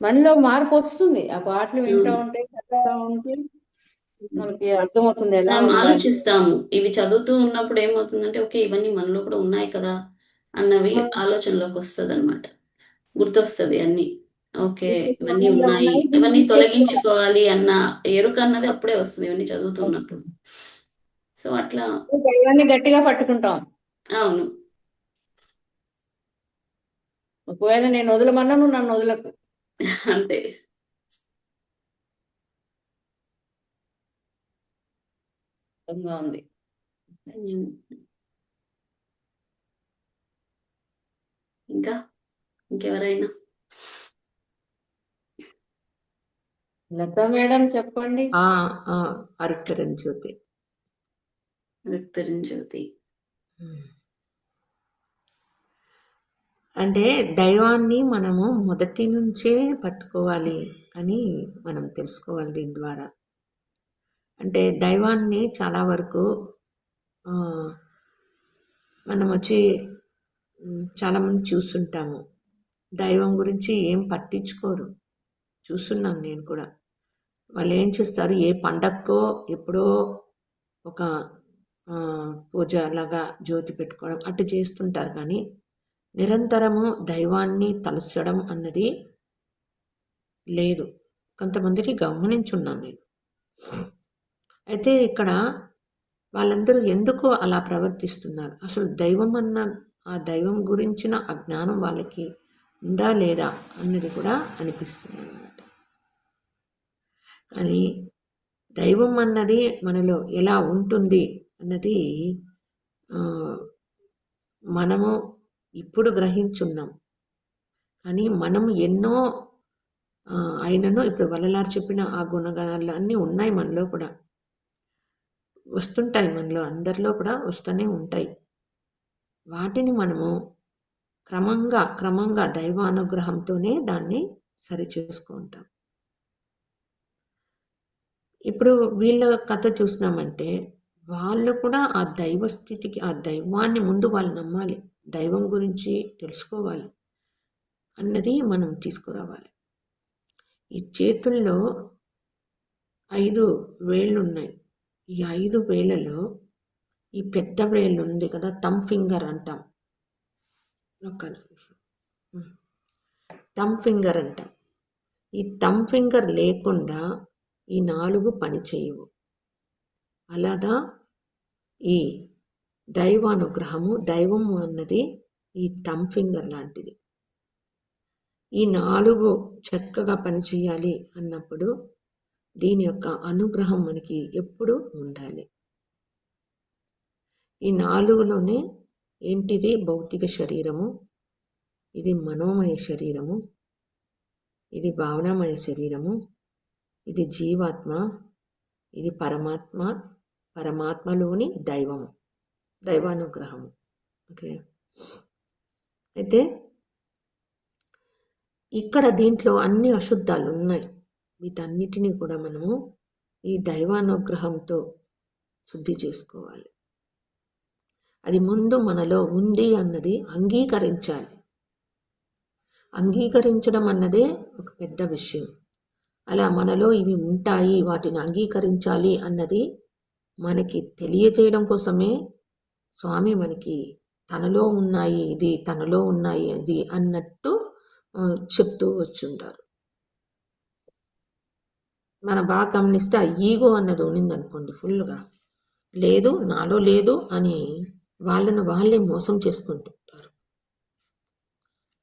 మనలో మార్పు వస్తుంది. ఆ పాటలు వింటూ ఉంటే, చదువుతూ ఉంటే మనకి అర్థమవుతుంది ఎలా మనం ఉండాలి. ఆలోచిస్తాము, ఇవి చదువుతూ ఉన్నప్పుడు ఏమవుతుందంటే ఓకే ఇవన్నీ మనలో కూడా ఉన్నాయి కదా అన్నవి ఆలోచనలోకి వస్తుంది అనమాట, గుర్తొస్తుంది అన్ని. ఓకే ఇవన్నీ ఉన్నాయి, ఇవన్నీ తొలగించుకోవాలి అన్న ఎరుక అన్నది అప్పుడే వస్తుంది ఇవన్నీ చదువుతున్నప్పుడు. సో అట్లా దైవాన్ని గట్టిగా పట్టుకుంటాం. అవును. ఒకవేళ నేను వదలమన్నా నువ్వు నన్ను వదలకు. అంతే. ఉంది. ఇంకా ఇంకెవరైనా? లతా మేడం చెప్పండి. అరుట్పెరుంజ్యోతి. అరుట్పెరుంజ్యోతి. అంటే దైవాన్ని మనము మొదటి నుంచే పట్టుకోవాలి అని మనం తెలుసుకోవాలి దీని ద్వారా. అంటే దైవాన్ని చాలా వరకు ఆ, మనం వచ్చి చాలామంది చూస్తుంటాము. దైవం గురించి ఏం పట్టించుకోరు. చూస్తున్నాను నేను కూడా. వాళ్ళు ఏం చేస్తారు, ఏ పండక్కో ఎప్పుడో ఒక పూజ లాగా జ్యోతి పెట్టుకోవడం అటు చేస్తుంటారు, కానీ నిరంతరము దైవాన్ని తలచడం అన్నది లేదు. కొంతమందిని గమనించున్నాను నేను. అయితే ఇక్కడ వాళ్ళందరూ ఎందుకు అలా ప్రవర్తిస్తున్నారు? అసలు దైవం అన్న ఆ దైవం గురించిన ఆ జ్ఞానం వాళ్ళకి ఉందా లేదా అన్నది కూడా అనిపిస్తుంది అన్నమాట. కానీ దైవం అన్నది మనలో ఎలా ఉంటుంది అన్నది మనము ఇప్పుడు గ్రహించున్నాం. కానీ మనము ఎన్నో ఆయనను ఇప్పుడు వల్లలారు చెప్పిన ఆ గుణగణాలు అన్నీ ఉన్నాయి మనలో కూడా, వస్తుంటాయి మనలో, అందరిలో కూడా వస్తూనే ఉంటాయి. వాటిని మనము క్రమంగా దైవానుగ్రహంతోనే దాన్ని సరిచేసుకుంటాం. ఇప్పుడు వీళ్ళ కథ చూసినామంటే వాళ్ళు కూడా ఆ దైవ స్థితికి, ఆ దైవాన్ని ముందు వాళ్ళు నమ్మాలి, దైవం గురించి తెలుసుకోవాలి అన్నది మనం తీసుకురావాలి. ఈ చేతుల్లో 5 వేళ్ళు ఉన్నాయి. ఈ 5 వేళ్ళలో ఈ పెద్ద వేళ్ళు ఉంది కదా, థమ్ ఫింగర్ అంటాం. థమ్ ఫింగర్ అంటాం. ఈ థమ్ ఫింగర్ లేకుండా ఈ 4 పని చేయవు. అలాగా ఈ దైవానుగ్రహము, దైవము అన్నది ఈ థమ్ ఫింగర్ లాంటిది. ఈ 4 చక్కగా పనిచేయాలి అన్నప్పుడు దీని యొక్క అనుగ్రహం మనకి ఎప్పుడు ఉండాలి. ఈ 4లోనే ఏంటిది? భౌతిక శరీరము, ఇది మనోమయ శరీరము, ఇది భావనామయ శరీరము, ఇది జీవాత్మ, ఇది పరమాత్మ, పరమాత్మలోని దైవము, దైవానుగ్రహము. ఓకే. అయితే ఇక్కడ దీంట్లో అన్ని అశుద్ధాలు ఉన్నాయి. వీటన్నిటినీ కూడా మనము ఈ దైవానుగ్రహంతో శుద్ధి చేసుకోవాలి. అది ముందు మనలో ఉంది అన్నది అంగీకరించాలి. అంగీకరించడం అన్నదే ఒక పెద్ద విషయం. అలా మనలో ఇవి ఉంటాయి, వాటిని అంగీకరించాలి అన్నది మనకి తెలియజేయడం కోసమే స్వామి మనకి తనలో ఉన్నాయి ఇది, తనలో ఉన్నాయి అది అన్నట్టు చెప్తూ వచ్చుంటారు. మన బాగా గమనిస్తే ఆ ఈగో అన్నది ఉన్నిందనుకోండి, ఫుల్గా లేదు, నాలో లేదు అని వాళ్ళే మోసం చేసుకుంటుంటారు.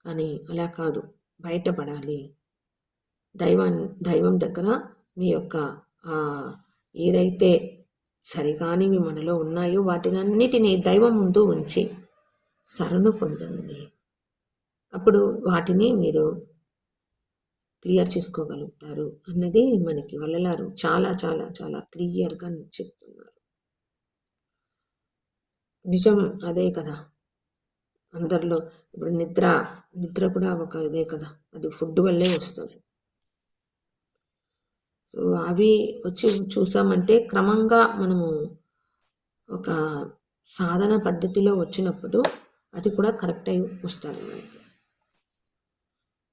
కానీ అలా కాదు, బయటపడాలి. దైవం దగ్గర మీ యొక్క ఏదైతే సరికానివి మనలో ఉన్నాయో వాటినన్నిటినీ దైవం ముందు ఉంచి శరణు పొందండి. అప్పుడు వాటిని మీరు క్లియర్ చేసుకోగలుగుతారు అన్నది మనకి వల్లలారు చాలా చాలా చాలా క్లియర్గా చెప్తున్నారు. నిజం అదే కదా. అందరిలో ఇప్పుడు నిద్ర కూడా ఒక ఇదే కదా, అది ఫుడ్ వల్లే వస్తుంది. సో అవి వచ్చి చూసామంటే క్రమంగా మనము ఒక సాధన పద్ధతిలో వచ్చినప్పుడు అది కూడా కరెక్ట్ అయి వస్తుంది మనకి.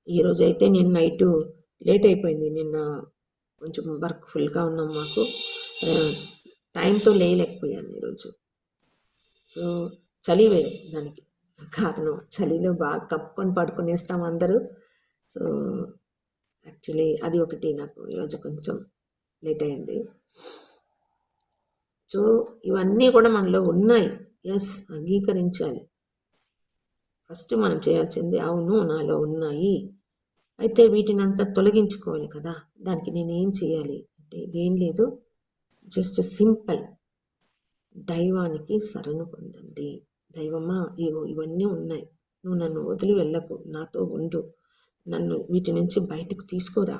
ఈరోజు అయితే నేను నైట్ లేట్ అయిపోయింది. నిన్న కొంచెం వర్క్ ఫుల్గా ఉన్నాం, మాకు టైంతో లేయలేకపోయాను ఈరోజు. సో చలి వేరే దానికి కారణం, చలిలో బాగా కప్పుకొని పడుకునేస్తాం అందరూ. సో యాక్చువల్లీ అది ఒకటి నాకు ఈరోజు కొంచెం లేట్ అయింది. సో ఇవన్నీ కూడా మనలో ఉన్నాయి, ఎస్, అంగీకరించాలి. ఫస్ట్ మనం చేయాల్సింది అవును నాలో ఉన్నాయి, అయితే వీటిని అంతా తొలగించుకోవాలి కదా. దానికి నేను ఏం చేయాలి అంటే ఏం లేదు, జస్ట్ సింపుల్ దైవానికి శరణు పొందండి. దైవమా ఇవన్నీ ఉన్నాయి, నువ్వు నన్ను వదిలి వెళ్ళకు, నాతో ఉండు, నన్ను వీటి నుంచి బయటకు తీసుకురా,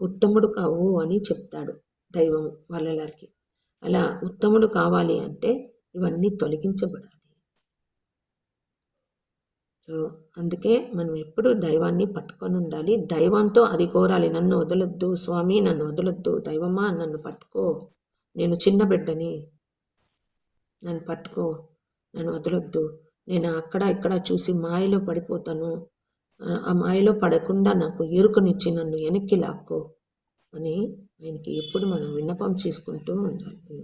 ఉత్తముడు కావు అని చెప్తాడు దైవం వల్లలారికి. అలా ఉత్తముడు కావాలి అంటే ఇవన్నీ తొలగించబడాలి. సో అందుకే మనం ఎప్పుడు దైవాన్ని పట్టుకొని ఉండాలి. దైవంతో అది కోరాలి. నన్ను వదలొద్దు స్వామి, నన్ను వదలొద్దు. దైవమా నన్ను పట్టుకో. నేను చిన్న బిడ్డని. నన్ను పట్టుకో. నన్ను వదలొద్దు. నేను అక్కడ ఇక్కడ చూసి మాయలో పడిపోతాను. ఆ మాయలో పడకుండా నాకు ఎరుకనిచ్చి నన్ను వెనక్కి లాక్కో అని ఆయనకి ఎప్పుడు మనం విన్నపం చేసుకుంటూ ఉండాలి.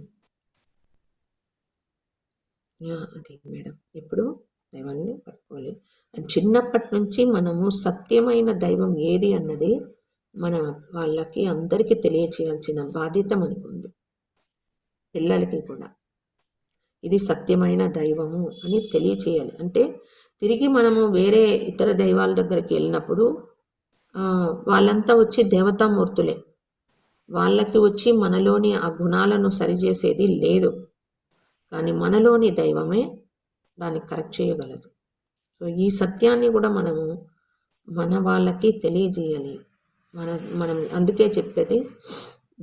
అది మేడం. ఎప్పుడు దైవాన్ని పట్టుకోవాలి. అండ్ చిన్నప్పటి నుంచి మనము సత్యమైన దైవం ఏది అన్నది మన వాళ్ళకి అందరికీ తెలియచేయాల్సిన బాధ్యత మనకుంది. పిల్లలకి కూడా ఇది సత్యమైన దైవము అని తెలియచేయాలి. అంటే తిరిగి మనము వేరే ఇతర దైవాల దగ్గరికి వెళ్ళినప్పుడు వాళ్ళంతా వచ్చి దేవతామూర్తులే. వాళ్ళకి వచ్చి మనలోని ఆ గుణాలను సరిచేసేది లేదు. కానీ మనలోని దైవమే దాన్ని కరెక్ట్ చేయగలదు. సో ఈ సత్యాన్ని కూడా మనము మన వాళ్ళకి తెలియజేయాలి. మనం అందుకే చెప్పేది,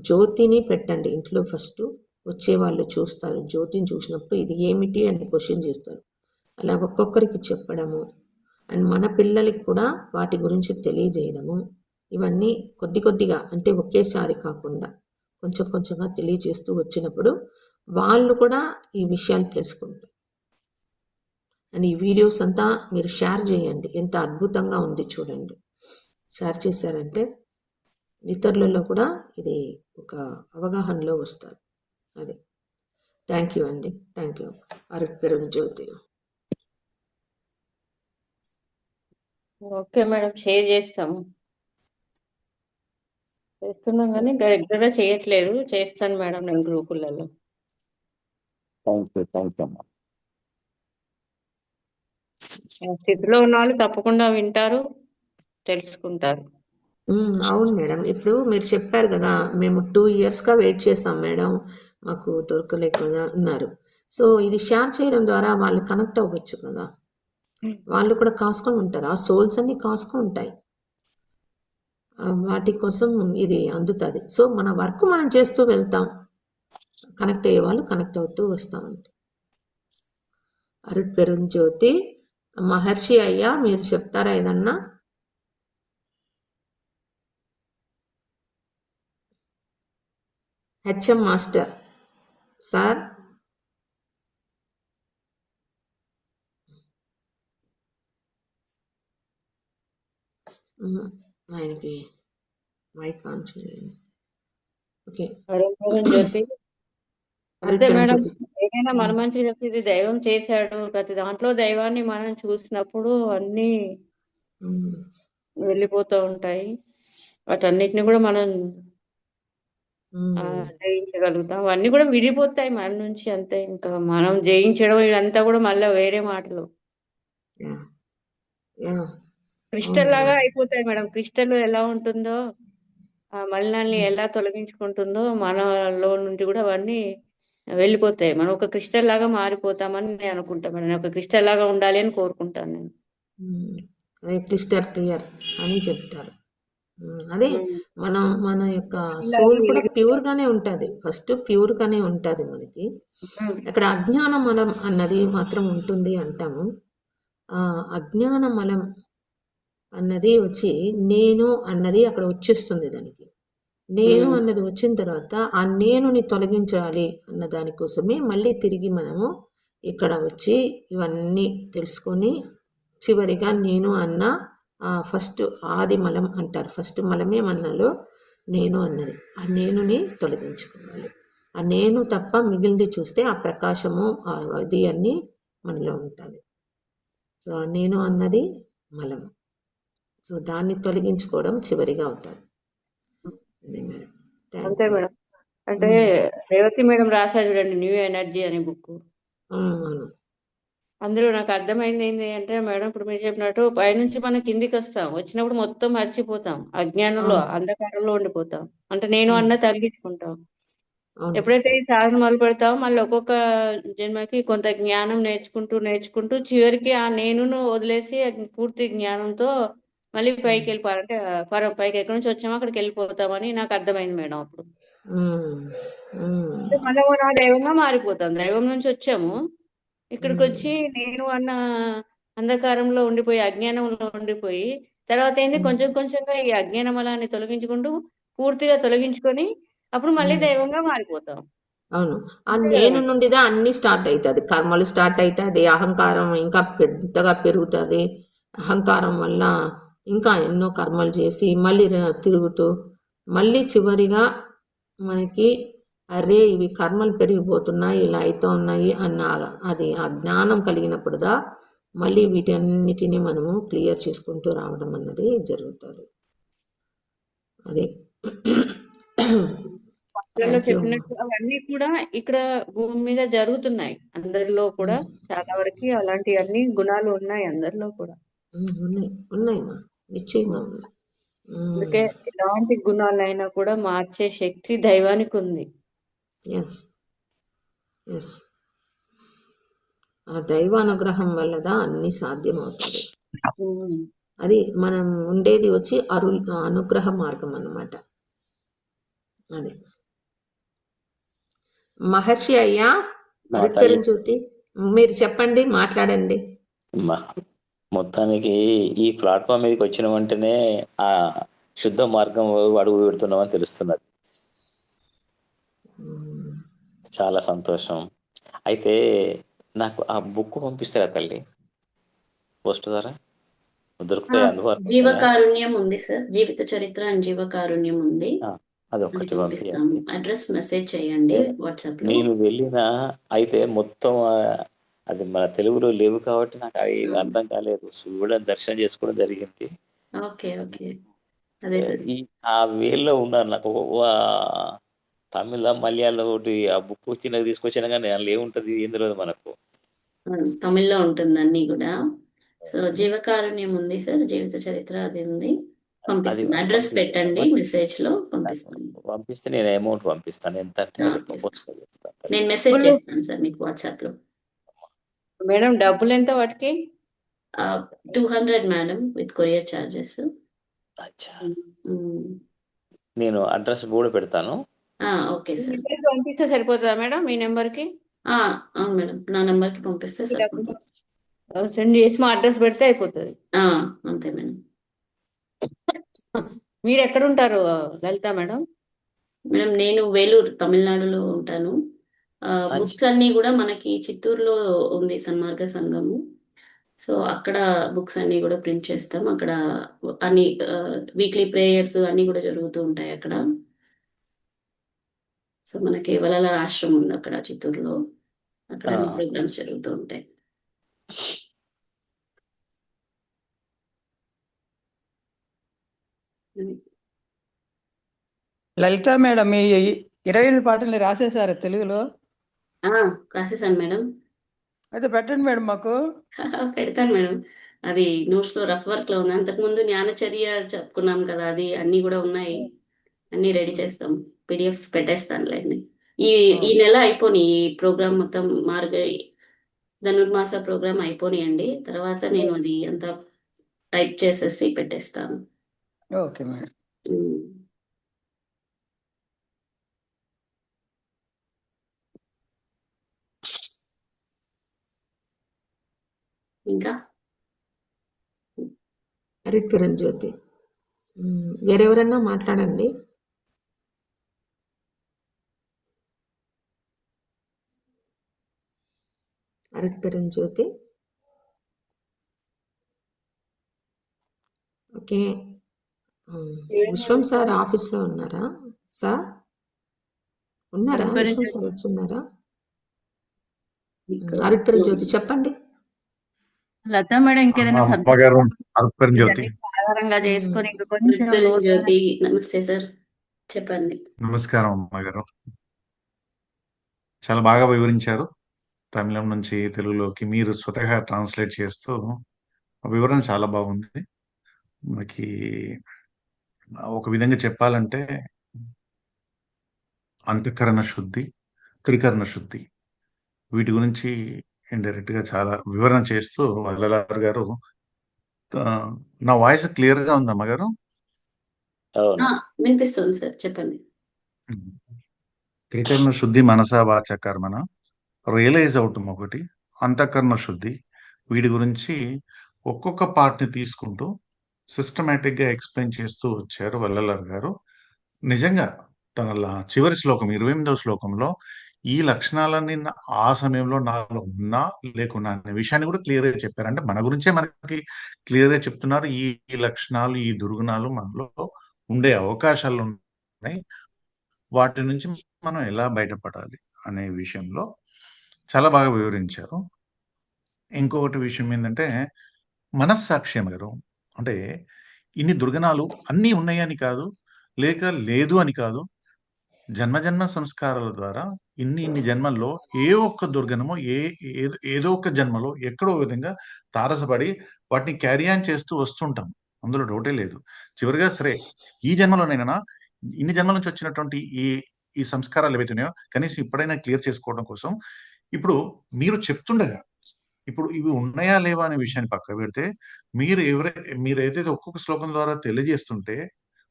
జ్యోతిని పెట్టండి ఇంట్లో. ఫస్ట్ వచ్చేవాళ్ళు చూస్తారు. జ్యోతిని చూసినప్పుడు ఇది ఏమిటి అని క్వశ్చన్ చేస్తారు. అలా ఒక్కొక్కరికి చెప్పడము అండ్ మన పిల్లలకి కూడా వాటి గురించి తెలియజేయడము, ఇవన్నీ కొద్ది కొద్దిగా, అంటే ఒకేసారి కాకుండా కొంచెం కొంచెంగా తెలియజేస్తూ వచ్చినప్పుడు వాళ్ళు కూడా ఈ విషయాలు తెలుసుకుంటారు. అండ్ ఈ వీడియోస్ అంతా మీరు షేర్ చేయండి. ఎంత అద్భుతంగా ఉంది చూడండి. షేర్ చేశారంటే ఇతరులలో కూడా ఇది ఒక అవగాహనలో వస్తారు. అదే. థ్యాంక్ యూ అండి. Thank you. అరుణ్-జ్యోతి. ఓకే మేడం, షేర్ చేస్తున్నాం కానీ రెగ్యులర్గా చేయట్లేదు. చేస్తాను మేడం నేను గ్రూపులలో. థ్యాంక్ యూ అమ్మా. ఆ స్థితిలో ఉన్న వాళ్ళు తప్పకుండా వింటారు, తెలుసుకుంటారు. అవును మేడం. ఇప్పుడు మీరు చెప్పారు కదా, మేము 2 ఇయర్స్గా వెయిట్ చేస్తాం మేడం, మాకు దొరకలేకుండా ఉన్నారు. సో ఇది షేర్ చేయడం ద్వారా వాళ్ళు కనెక్ట్ అవ్వచ్చు కదా. వాళ్ళు కూడా కాసుకొని ఉంటారు. ఆ సోల్స్ అన్ని కాసుకొని ఉంటాయి. వాటి కోసం ఇది అందుతుంది. సో మన వర్క్ మనం చేస్తూ వెళ్తాం. కనెక్ట్ అయ్యే వాళ్ళు కనెక్ట్ అవుతూ వస్తామంటే. అరుణ్-జ్యోతి. మహర్షి అయ్యా మీరు చెప్తారా ఏదన్నా? HM master sir. ఆయనకి మైక్ ఆన్ చేయండి. ఓకే. జ్యోతి అంతే మేడం. జ్యోతి. ఏదైనా మన మంచి ఇది దైవం చేశాడు. ప్రతి దాంట్లో దైవాన్ని మనం చూసినప్పుడు అన్ని వెళ్ళిపోతూ ఉంటాయి. వాటన్నిటిని కూడా మనం జయించగలుగుతాం. అవన్నీ కూడా విడిపోతాయి మన నుంచి. అంతే. ఇంకా మనం జయించడం ఇదంతా కూడా మళ్ళీ వేరే మాటలు. క్రిస్టల్ లాగా అయిపోతాయి మేడం. క్రిస్టల్ ఎలా ఉంటుందో, ఆ మలినాల్ని ఎలా తొలగించుకుంటుందో మనలో నుండి కూడా అవన్నీ వెళ్ళిపోతాయి. మనం ఒక క్రిస్టల్ లాగా మారిపోతామని నేను అనుకుంటాను మేడం. ఒక క్రిస్టల్ లాగా ఉండాలి అని కోరుకుంటాను నేను. అదే క్రిస్టల్ క్లియర్ అని చెప్తారు. అదే మన యొక్క సోల్ కూడా ప్యూర్ గానే ఉంటుంది. ఫస్ట్ ప్యూర్ గానే ఉంటుంది మనకి. అక్కడ అజ్ఞాన మలం అన్నది మాత్రం ఉంటుంది అంటాము. ఆ అజ్ఞాన మలం అన్నది వచ్చి నేను అన్నది అక్కడ వచ్చేస్తుంది. దానికి నేను అన్నది వచ్చిన తర్వాత ఆ నేనుని తొలగించాలి అన్న దానికోసమే మళ్ళీ తిరిగి మనము ఇక్కడ వచ్చి ఇవన్నీ తెలుసుకొని చివరిగా నేను అన్న ఫస్ట్ ఆది మలం అంటారు. ఫస్ట్ మలమే మనలో నేను అన్నది. ఆ నేనుని తొలగించుకోవాలి. ఆ నేను తప్ప మిగిలింది చూస్తే ఆ ప్రకాశము అది అన్నీ మనలో ఉంటుంది. సో ఆ నేను అన్నది మలము. సో దాన్ని తొలగించుకోవడం చివరిగా అవుతుంది. అదే మేడం. అంతే మేడం. అంటే రేవతి మేడం రాశారు చూడండి, న్యూ ఎనర్జీ అనే బుక్. అందులో నాకు అర్థమైంది ఏంటి అంటే మేడం, ఇప్పుడు మీరు చెప్పినట్టు పైనుంచి మనం కిందికి వస్తాం. వచ్చినప్పుడు మొత్తం మర్చిపోతాం. అజ్ఞానంలో, అంధకారంలో ఉండిపోతాం. అంటే నేను అన్న తగ్గించుకుంటాం. ఎప్పుడైతే ఈ సాధన మొదలు పెడతామో మళ్ళీ ఒక్కొక్క జన్మకి కొంత జ్ఞానం నేర్చుకుంటూ చివరికి ఆ నేనును వదిలేసి పూర్తి జ్ఞానంతో మళ్ళీ పైకి వెళ్ళిపోవాలంటే పైకి ఎక్కడి నుంచి వచ్చామో అక్కడికి వెళ్ళిపోతామని నాకు అర్థమైంది మేడం. అప్పుడు మనము నా దైవంగా మారిపోతాం. దైవం నుంచి వచ్చాము, ఇక్కడికి వచ్చి నేను అన్న అంధకారంలో ఉండిపోయి అజ్ఞానంలో ఉండిపోయి తర్వాత ఏంది ఉమ్, కొంచెం కొంచెంగా ఈ అజ్ఞాన మలాన్ని తొలగించుకుంటూ పూర్తిగా తొలగించుకొని అప్పుడు మళ్ళీ ఉమ్. దైవంగా మారిపోతాం. అవును. ఆ అంతే కదా నేను మేడం? నుండిదే అన్నీ స్టార్ట్ అయితది. కర్మలు స్టార్ట్ అయితది. అహంకారం ఇంకా పెద్దగా పెరుగుతది. అహంకారం వల్ల ఇంకా ఎన్నో కర్మలు చేసి మళ్ళీ తిరుగుతూ మళ్ళీ చివరిగా మనకి అరే! ఇవి కర్మలు పెరిగిపోతున్నాయి, ఇలా అయితా ఉన్నాయి అన్న అది ఆ జ్ఞానం కలిగినప్పుడుదా మళ్ళీ వీటన్నిటిని మనము క్లియర్ చేసుకుంటూ రావడం అన్నది జరుగుతది. అది. పాటలలో థాంక్ యూ అమ్మా. చెప్పినట్టు అవన్నీ కూడా ఇక్కడ భూమి మీద జరుగుతున్నాయి. అందరిలో కూడా హ్మ్. చాలా వరకు అలాంటివన్నీ గుణాలు ఉన్నాయి అందరిలో కూడా. ఉన్నాయి. ఉన్నాయమ్మా. నిశ్చయంగా ఉన్నాయి. అందుకే హ్మ్. ఎలాంటి గుణాలైనా కూడా మార్చే శక్తి దైవానికి ఉంది. యెస్. యెస్. ఆ దైవానుగ్రహం వల్లదా అన్నీ సాధ్యమవుతది. ఉమ్. అది మనం ఉండేది వచ్చి అనుగ్రహ మార్గం అన్నమాట. అది. మహర్షి అయ్యా, మా తల్లి అరుట్పెరం జ్యోతి మీరు చెప్పండి, మాట్లాడండి. మ- మొత్తానికి ఈ ప్లాట్ఫామ్ మీదకి వచ్చిన వెంటనే ఆ శుద్ధ మార్గం అడుగు పెడుతున్నామని తెలుస్తున్నది. హ్మ్. చాలా సంతోషం. అయితే నాకు ఆ బుక్ పంపిస్తారా తల్లి? పోస్ట్ ద్వారా ఆ, దొరుకుతాయి, అందుబాటులో ఉన్నాయా? జీవకారుణ్యం ఉంది సార్, జీవిత చరిత్ర అండ్ జీవకారుణ్యం ఉంది. ఆ, అది అదొక్కటి పంపిస్తాము. పంపించండి. అడ్రస్ మెసేజ్ చేయండి వాట్సాప్ లో. నేను వెళ్ళిన అయితే మొత్తం అది మన తెలుగులో లేవు కాబట్టి నాకు అది అర్థం కాలేదు. చూడడం, దర్శనం చేసుకోవడం జరిగింది. ఓకే ఓకే, అదే సార్. ఈ ఆ వేల్లో ఉన్నారు నాకు తమిళ, మలయాళం ఒకటి ఆ బుక్ చిన్నగా తీసుకొచ్చినా కానీ అందులో ఏముంటది ఏం తెలియదు మనకు. తమిళ్లో ఉంటుంది అన్ని కూడా. సో జీవకారుణ్యం ఉంది సార్, జీవిత చరిత్ర అది ఉంది. అది పంపిస్తాను, అడ్రస్ పెట్టండి, పంపిస్తాను. మెసేజ్ లో పంపిస్తాను. పంపిస్తే నేను అమౌంట్ పంపిస్తాను. ఎంత అంటే అది ఓకే సార్, పోస్ట్ చేస్తాను తల్లి. నేను మెసేజ్ డబ్బులు చేస్తాను సార్ మీకు వాట్సాప్ లో. మేడం డబ్బులు ఎంత వాటికి? 200 మేడం, విత్ కొరియర్ ఛార్జెస్. అచ్చా. నేను అడ్రస్ కూడా పెడతాను. ఓకే ఈ సార్. నెంబర్కి పంపిస్తే సరిపోతుందా మేడం? మీ నెంబర్కి అవును మేడం, నా నెంబర్కి పంపిస్తే సరిపోతుంది. సెండ్ చేసి మా అడ్రస్ పెడితే అయిపోతుంది. అంతే మేడం. మీరు ఎక్కడ ఉంటారు లలిత మేడం? మేడం నేను వేలూరు, తమిళనాడులో ఉంటాను. బుక్స్ అన్నీ కూడా మనకి చిత్తూరులో ఉంది సన్మార్గ సంఘము. సో అక్కడ బుక్స్ అన్నీ కూడా ప్రింట్ చేస్తాం. అక్కడ అన్ని వీక్లీ ప్రేయర్స్ అన్నీ కూడా జరుగుతూ ఉంటాయి అక్కడ. సో మనకి వలల ఆశ్రమం ఉంది అక్కడ చిత్తూరులో, అక్కడ అన్ని ప్రోగ్రామ్స్ జరుగుతూ ఉంటాయి. లలిత మేడం, మీ 28 పాటల్ని రాసేసారు తెలుగులో? రాసేసాను మేడం. అయితే పెట్టండి మేడం మాకు. పెడతాను మేడం. అది నోట్స్ లో రఫ్ వర్క్ లో ఉంది. అంతకుముందు జ్ఞానచర్య చెప్పుకున్నాం కదా, అది అన్ని కూడా ఉన్నాయి. అన్ని రెడీ చేస్తాం, పీడిఎఫ్ పెట్టేస్తానులేండి. ఈ ఈ నెల అయిపోని ఈ ప్రోగ్రామ్ మొత్తం ధనుర్మాస ప్రోగ్రామ్ అయిపోనియండి, తర్వాత నేను అది అంతా టైప్ చేసేసి పెట్టేస్తాను. Okay madam. ఉమ్. ఇంకా అరుట్పెరం జ్యోతి. వేరెవరన్నా మాట్లాడండి. అరుట్పెరం జ్యోతి. ఓకే. విశ్వం సార్ ఆఫీస్లో ఉన్నారా సార్? ఉన్నారా? విశ్వం సార్ వచ్చున్నారా? అరుట్పెరం జ్యోతి చెప్పండి. లతా మేడం ఇంకేదైనా అమ్మగారు అరుట్పెరం జ్యోతి. ఆధారంగా చేసుకొని ఇంకా కొంచెం అరుట్పెరం జ్యోతి, నమస్తే సార్, చెప్పండి. నమస్కారం అమ్మగారు. చాలా బాగా వివరించారు. తమిళం నుంచి తెలుగులోకి మీరు స్వతహా ట్రాన్స్లేట్ చేస్తూ వివరణ చాలా బాగుంది. మనకి ఒక విధంగా చెప్పాలంటే అంతఃకరణ శుద్ధి, త్రికరణ శుద్ధి, వీటి గురించి ఇండైరెక్ట్ గా చాలా వివరణ చేస్తూ వల్లలార్ గారు, నా వాయిస్ క్లియర్ గా ఉంది అమ్మగారు? అవును. వినిపిస్తుంది సార్, చెప్పండి. త్రికరణ శుద్ధి మనసా వాచ కర్మన రియలైజ్ అవటం ఒకటి, అంతఃకరణ శుద్ధి వీటి గురించి ఒక్కొక్క పార్ట్‌ని తీసుకుంటూ సిస్టమాటిక్‌గా ఎక్స్‌ప్లెయిన్ చేస్తూ వచ్చారు వల్లలార్ గారు. నిజంగా చివరి శ్లోకం 28వ శ్లోకంలో ఈ లక్షణాలన్నీ ఆ సమయంలో నాలో ఉన్నా, లేకున్నా అనే విషయాన్ని కూడా క్లియర్‌గా చెప్పారు. అంటే మన గురించే మనకి క్లియర్‌గా చెప్తున్నారు. ఈ ఈ లక్షణాలు, ఈ దుర్గుణాలు మనలో ఉండే అవకాశాలున్నాయి. వాటి నుంచి మనం ఎలా బయటపడాలి అనే విషయంలో చాలా బాగా వివరించారు. ఇంకొకటి విషయం ఏందంటే, మనస్సాక్షి గారు. అంటే ఇన్ని దుర్గుణాలు అన్నీ ఉన్నాయని కాదు, లేక లేదు అని కాదు. జన్మ సంస్కారాల ద్వారా ఇన్ని జన్మల్లో ఏ ఒక్క దుర్గుణమో ఏదో ఒక జన్మలో ఎక్కడో విధంగా తారసపడి వాటిని క్యారీ ఆన్ చేస్తూ వస్తుంటాం. అందులో డౌటే లేదు. చివరిగా సరే ఈ జన్మలోనైనా ఇన్ని జన్మల నుంచి వచ్చినటువంటి ఈ సంస్కారాలు ఏవైతే ఉన్నాయో కనీసం ఇప్పుడైనా క్లియర్ చేసుకోవడం కోసం ఇప్పుడు మీరు చెప్తుండగా ఇప్పుడు ఇవి ఉన్నాయా? లేవా? అనే విషయాన్ని పక్కకు పెడితే, మీరేదైతే ఒక్కొక్క శ్లోకం ద్వారా తెలియజేస్తుంటే,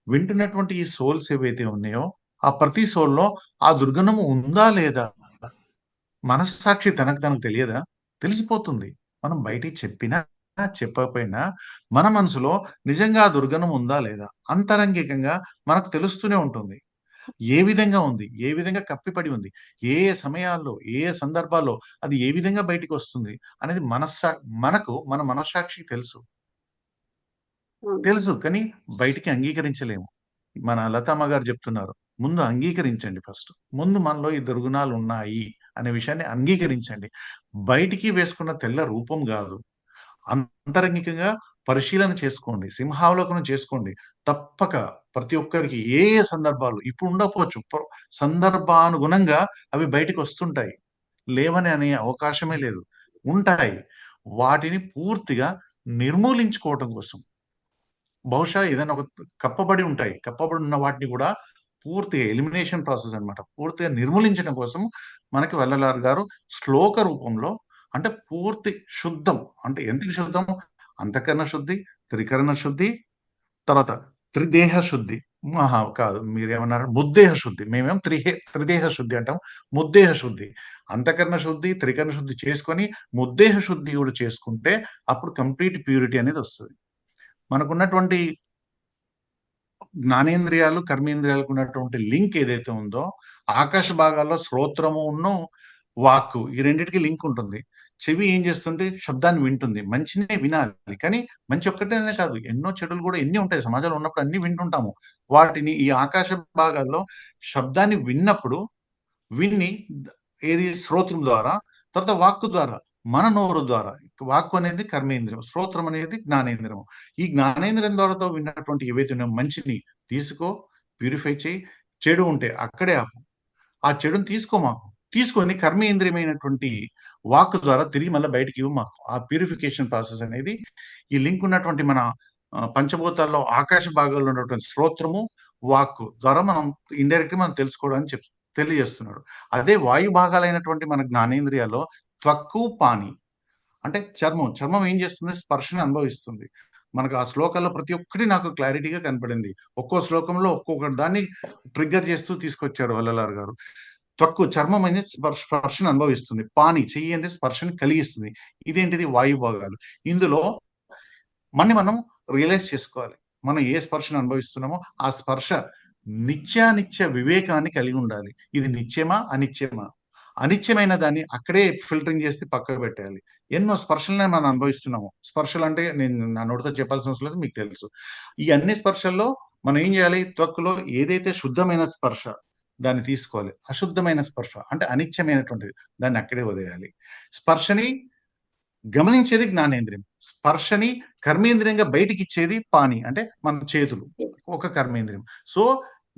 వింటున్నటువంటి ఈ సోల్స్ ఏవైతే ఉన్నాయో, ఆ ప్రతి సోల్‌లో ఆ దుర్గుణము ఉందా? లేదా? మనస్సాక్షి తనకు తెలియదా? తెలిసిపోతుంది. మనం బయటికి చెప్పినా, చెప్పకపోయినా మన మనసులో నిజంగా ఆ దుర్గుణం ఉందా? లేదా? అంతరంగికంగా మనకు తెలుస్తూనే ఉంటుంది. ఏ విధంగా ఉంది? ఏ విధంగా కప్పిపడి ఉంది? ఏ ఏ సమయాల్లో, ఏ ఏ సందర్భాల్లో అది ఏ విధంగా బయటికొస్తుంది అనేది మన మనస్సాక్షికి తెలుసు. అవును. తెలుసు. కానీ బయటికి అంగీకరించలేము. మన లతమ్మ గారు చెప్తున్నారు. ముందు అంగీకరించండి ఫస్ట్. ముందు మనలో ఈ దుర్గుణాలున్నాయి అనే విషయాన్ని అంగీకరించండి. బయటికి వేసుకున్న తెల్ల రూపం గాదు. అంతరంగికంగా పరిశీలన చేసుకోండి. సింహావలోకనం చేసుకోండి. తప్పక ప్రతి ఒక్కరికి ఏ ఏ సందర్భాలు ఇప్పుడు ఉండకపోవచ్చు. సందర్భానుగుణంగా అవి బయటికొస్తుంటాయి. లేవని అనే అవకాశమే లేదు. ఉంటాయి. వాటిని పూర్తిగా నిర్మూలించుకోవటం కోసం బహుశా ఏదైనా ఒక కప్పబడి ఉంటాయి. కప్పబడి ఉన్న వాటిని కూడా పూర్తిగా ఎలిమినేషన్ ప్రాసెస్ అన్నమాట. పూర్తిగా నిర్మూలించడం కోసం మనకి వల్లలార్ గారు శ్లోక రూపంలో అంటే పూర్తి శుద్ధం. అంటే ఎందుకు శుద్ధం? అంతఃకరణ శుద్ధి, త్రికరణ శుద్ధి, తర్వాత త్రిదేహ శుద్ధి. కాదు. మీరేమన్నారు? ముద్దేహ శుద్ధి. మేమేమో త్రిదేహ శుద్ధి అంటాం. ముద్దేహ శుద్ధి. అంతఃకరణ శుద్ధి, త్రికరణ శుద్ధి చేసుకొని, ముద్దేహ శుద్ధి కూడా చేసుకుంటే అప్పుడు కంప్లీట్ ప్యూరిటీ అనేదొస్తది. మనకున్నటువంటి జ్ఞానేంద్రియాలు, కర్మేంద్రియాలకు ఉన్నటువంటి లింక్ ఏదైతే ఉందో, ఆకాశ భాగాల్లో శ్రోత్రమును, వాక్కు ఈ రెండిటికి లింక్ ఉంటుంది. చెవి ఏం చేస్తుంది? శబ్దాన్ని వింటుంది. మంచినే వినాలి. కానీ మంచి ఒక్కటేనే కాదు. ఎన్నో చెడులు కూడా ఎన్ని ఉంటాయి. సమాజంలో ఉన్నప్పుడు అన్నీ వింటుంటాము. వాటిని ఈ ఆకాశ భాగాల్లో శబ్దాన్ని విన్నప్పుడు విని ఏది శ్రోత్రం ద్వారా, తర్వాత వాక్కు ద్వారా, మన నోరు ద్వారా. వాక్కు అనేది కర్మేంద్రియం. శ్రోత్రం అనేది జ్ఞానేంద్రియం. ఈ జ్ఞానేంద్రియం ద్వారాతో విన్నటువంటి ఏవైతే ఉన్నాయో మంచిని తీసుకో, ప్యూరిఫై చేయి. చెడు ఉంటే అక్కడే ఆపు. ఆ చెడుని తీసుకో మాకు. తీసుకొని కర్మేంద్రియమైనటువంటి వాక్కు ద్వారా తిరిగి మళ్ళా బయటికి ఇవ్వు మాకు. ఆ ప్యూరిఫికేషన్ ప్రాసెస్ అనేది ఈ లింక్ ఉన్నటువంటి మన పంచభూతాల్లో ఆకాశ భాగాల్లో ఉన్నటువంటి శ్రోత్రము, వాక్కు ద్వారా మనం ఇండైరెక్ట్‌గా మనం తెలుసుకోవడానికి తెలియజేస్తున్నాడు. అదే వాయు భాగాలైనటువంటి మన జ్ఞానేంద్రియాల్లో త్వక్కు, పాణి అంటే చర్మం. చర్మం ఏం చేస్తుంది? స్పర్శను అనుభవిస్తుంది. మనకు ఆ శ్లోకాల్లో ప్రతి ఒక్కటి నాకు క్లారిటీగా కనపడింది. ఒక్కో శ్లోకంలో ఒక్కొక్క దాన్ని ట్రిగ్గర్ చేస్తూ తీసుకొచ్చారు వల్లలార్ గారు. త్వక్కు చర్మం అనేది స్పర్శను అనుభవిస్తుంది. పాణి చెయ్యి అనేది స్పర్శను కలిగిస్తుంది. ఇదేంటిది? వాయు భాగాలు. ఇందులో మనం రియలైజ్ చేసుకోవాలి. మనం ఏ స్పర్శను అనుభవిస్తున్నామో ఆ స్పర్శ నిత్యానిత్య వివేకాన్ని కలిగి ఉండాలి. ఇది నిత్యమా? అనిత్యమా? అనిత్యమైన దాన్ని అక్కడే ఫిల్టరింగ్ చేసి పక్కకు పెట్టేయాలి. ఎన్నో స్పర్శలనే మనం అనుభవిస్తున్నాము. స్పర్శలంటే నేను నా నోటితో చెప్పాల్సిన అవసరం లేదు. మీకు తెలుసు. ఈ అన్ని స్పర్శల్లో మనం ఏం చేయాలి? త్వక్కులో ఏదైతే శుద్ధమైన స్పర్శ దాన్ని తీసుకోవాలి. అశుద్ధమైన స్పర్శ అంటే అనిత్యమైనటువంటిది దాన్ని అక్కడే వదిలేయాలి. స్పర్శని గమనించేది జ్ఞానేంద్రియం. స్పర్శని కర్మేంద్రియంగా బయటికిచ్చేది పాణి అంటే మన చేతులు. ఒక కర్మేంద్రియం. సో,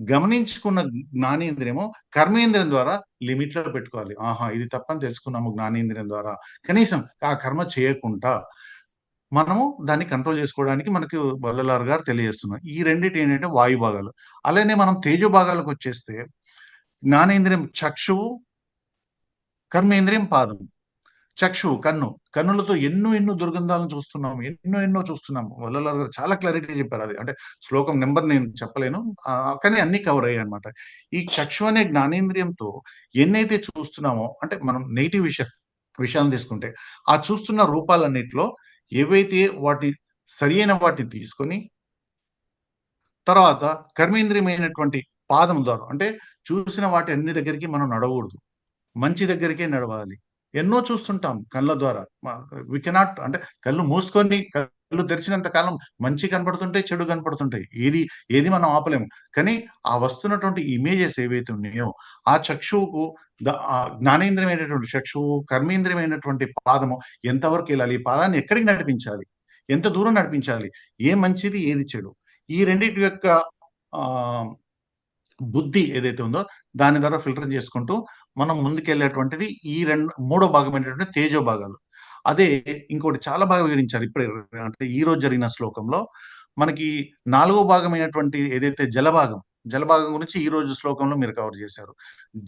గమనించుకున్న జ్ఞానేంద్రియము కర్మేంద్రియం ద్వారా లిమిట్‌లో పెట్టుకోవాలి. ఆహా! ఇది తప్పని తెలుసుకున్నాము జ్ఞానేంద్రియం ద్వారా. కనీసం ఆ కర్మ చేయకుండా మనము దాన్ని కంట్రోల్ చేసుకోవడానికి మనకు వల్లలార్ గారు తెలియజేస్తున్నారు. ఈ రెండిటి ఏంటంటే వాయు భాగాలు. అలానే మనం తేజో భాగాలకొచ్చేస్తే జ్ఞానేంద్రియం చక్షువు, కర్మేంద్రియం పాదం. చక్షువు కన్ను. కన్నులతో ఎన్నో దుర్గంధాలను చూస్తున్నాము. ఎన్నో చూస్తున్నాము. వల్లలార్ గారు చాలా క్లారిటీగా చెప్పారు అది. అంటే శ్లోకం నంబర్ నేను చెప్పలేను. కానీ అన్నీ కవర్ అయ్యాయన్నమాట. ఈ చక్షు అనే జ్ఞానేంద్రియంతో ఎన్నైతే చూస్తున్నామో అంటే మనం నెగెటివ్ విషయం విషయాలను తీసుకుంటే ఆ చూస్తున్న రూపాలన్నిటిలో ఏవైతే వాటి సరి అయిన వాటిని తీసుకొని తర్వాత కర్మేంద్రియమైనటువంటి పాదం ద్వారా అంటే చూసిన వాటి అన్ని దగ్గరికి మనం నడవకూడదు, మంచి దగ్గరికే నడవాలి. ఎన్నో చూస్తుంటాం కళ్ళ ద్వారా, వి కెనాట్ అంటే కళ్ళు మూసుకొని కళ్ళు తెరిచినంత కాలం మంచి కనపడుతుంటాయి, చెడు కనపడుతుంటాయి, ఏది మనం ఆపలేము. కానీ ఆ వస్తున్నటువంటి ఇమేజెస్ ఏవైతే ఉన్నాయో ఆ చక్షువుకు జ్ఞానేంద్రియమైనటువంటి చక్షువు, కర్మేంద్రియమైనటువంటి పాదము ఎంతవరకు వెళ్ళాలి, ఈ పాదాన్ని ఎక్కడికి నడిపించాలి, ఎంత దూరం నడిపించాలి, ఏ మంచిది ఏది చెడు, ఈ రెండింటి యొక్క బుద్ధి ఏదైతే ఉందో దాని ద్వారా ఫిల్టర్ చేసుకుంటూ మనం ముందుకెళ్ళేటువంటిది ఈ మూడో భాగమైనటువంటి తేజో భాగాలు. అదే ఇంకోటి చాలా బాగా వివరించారు ఇప్పుడే, అంటే ఈ రోజు జరిగిన శ్లోకంలో మనకి 4వ భాగమైనటువంటి ఏదైతే జలభాగం గురించి ఈ రోజు శ్లోకంలో మీరు కవర్ చేశారు.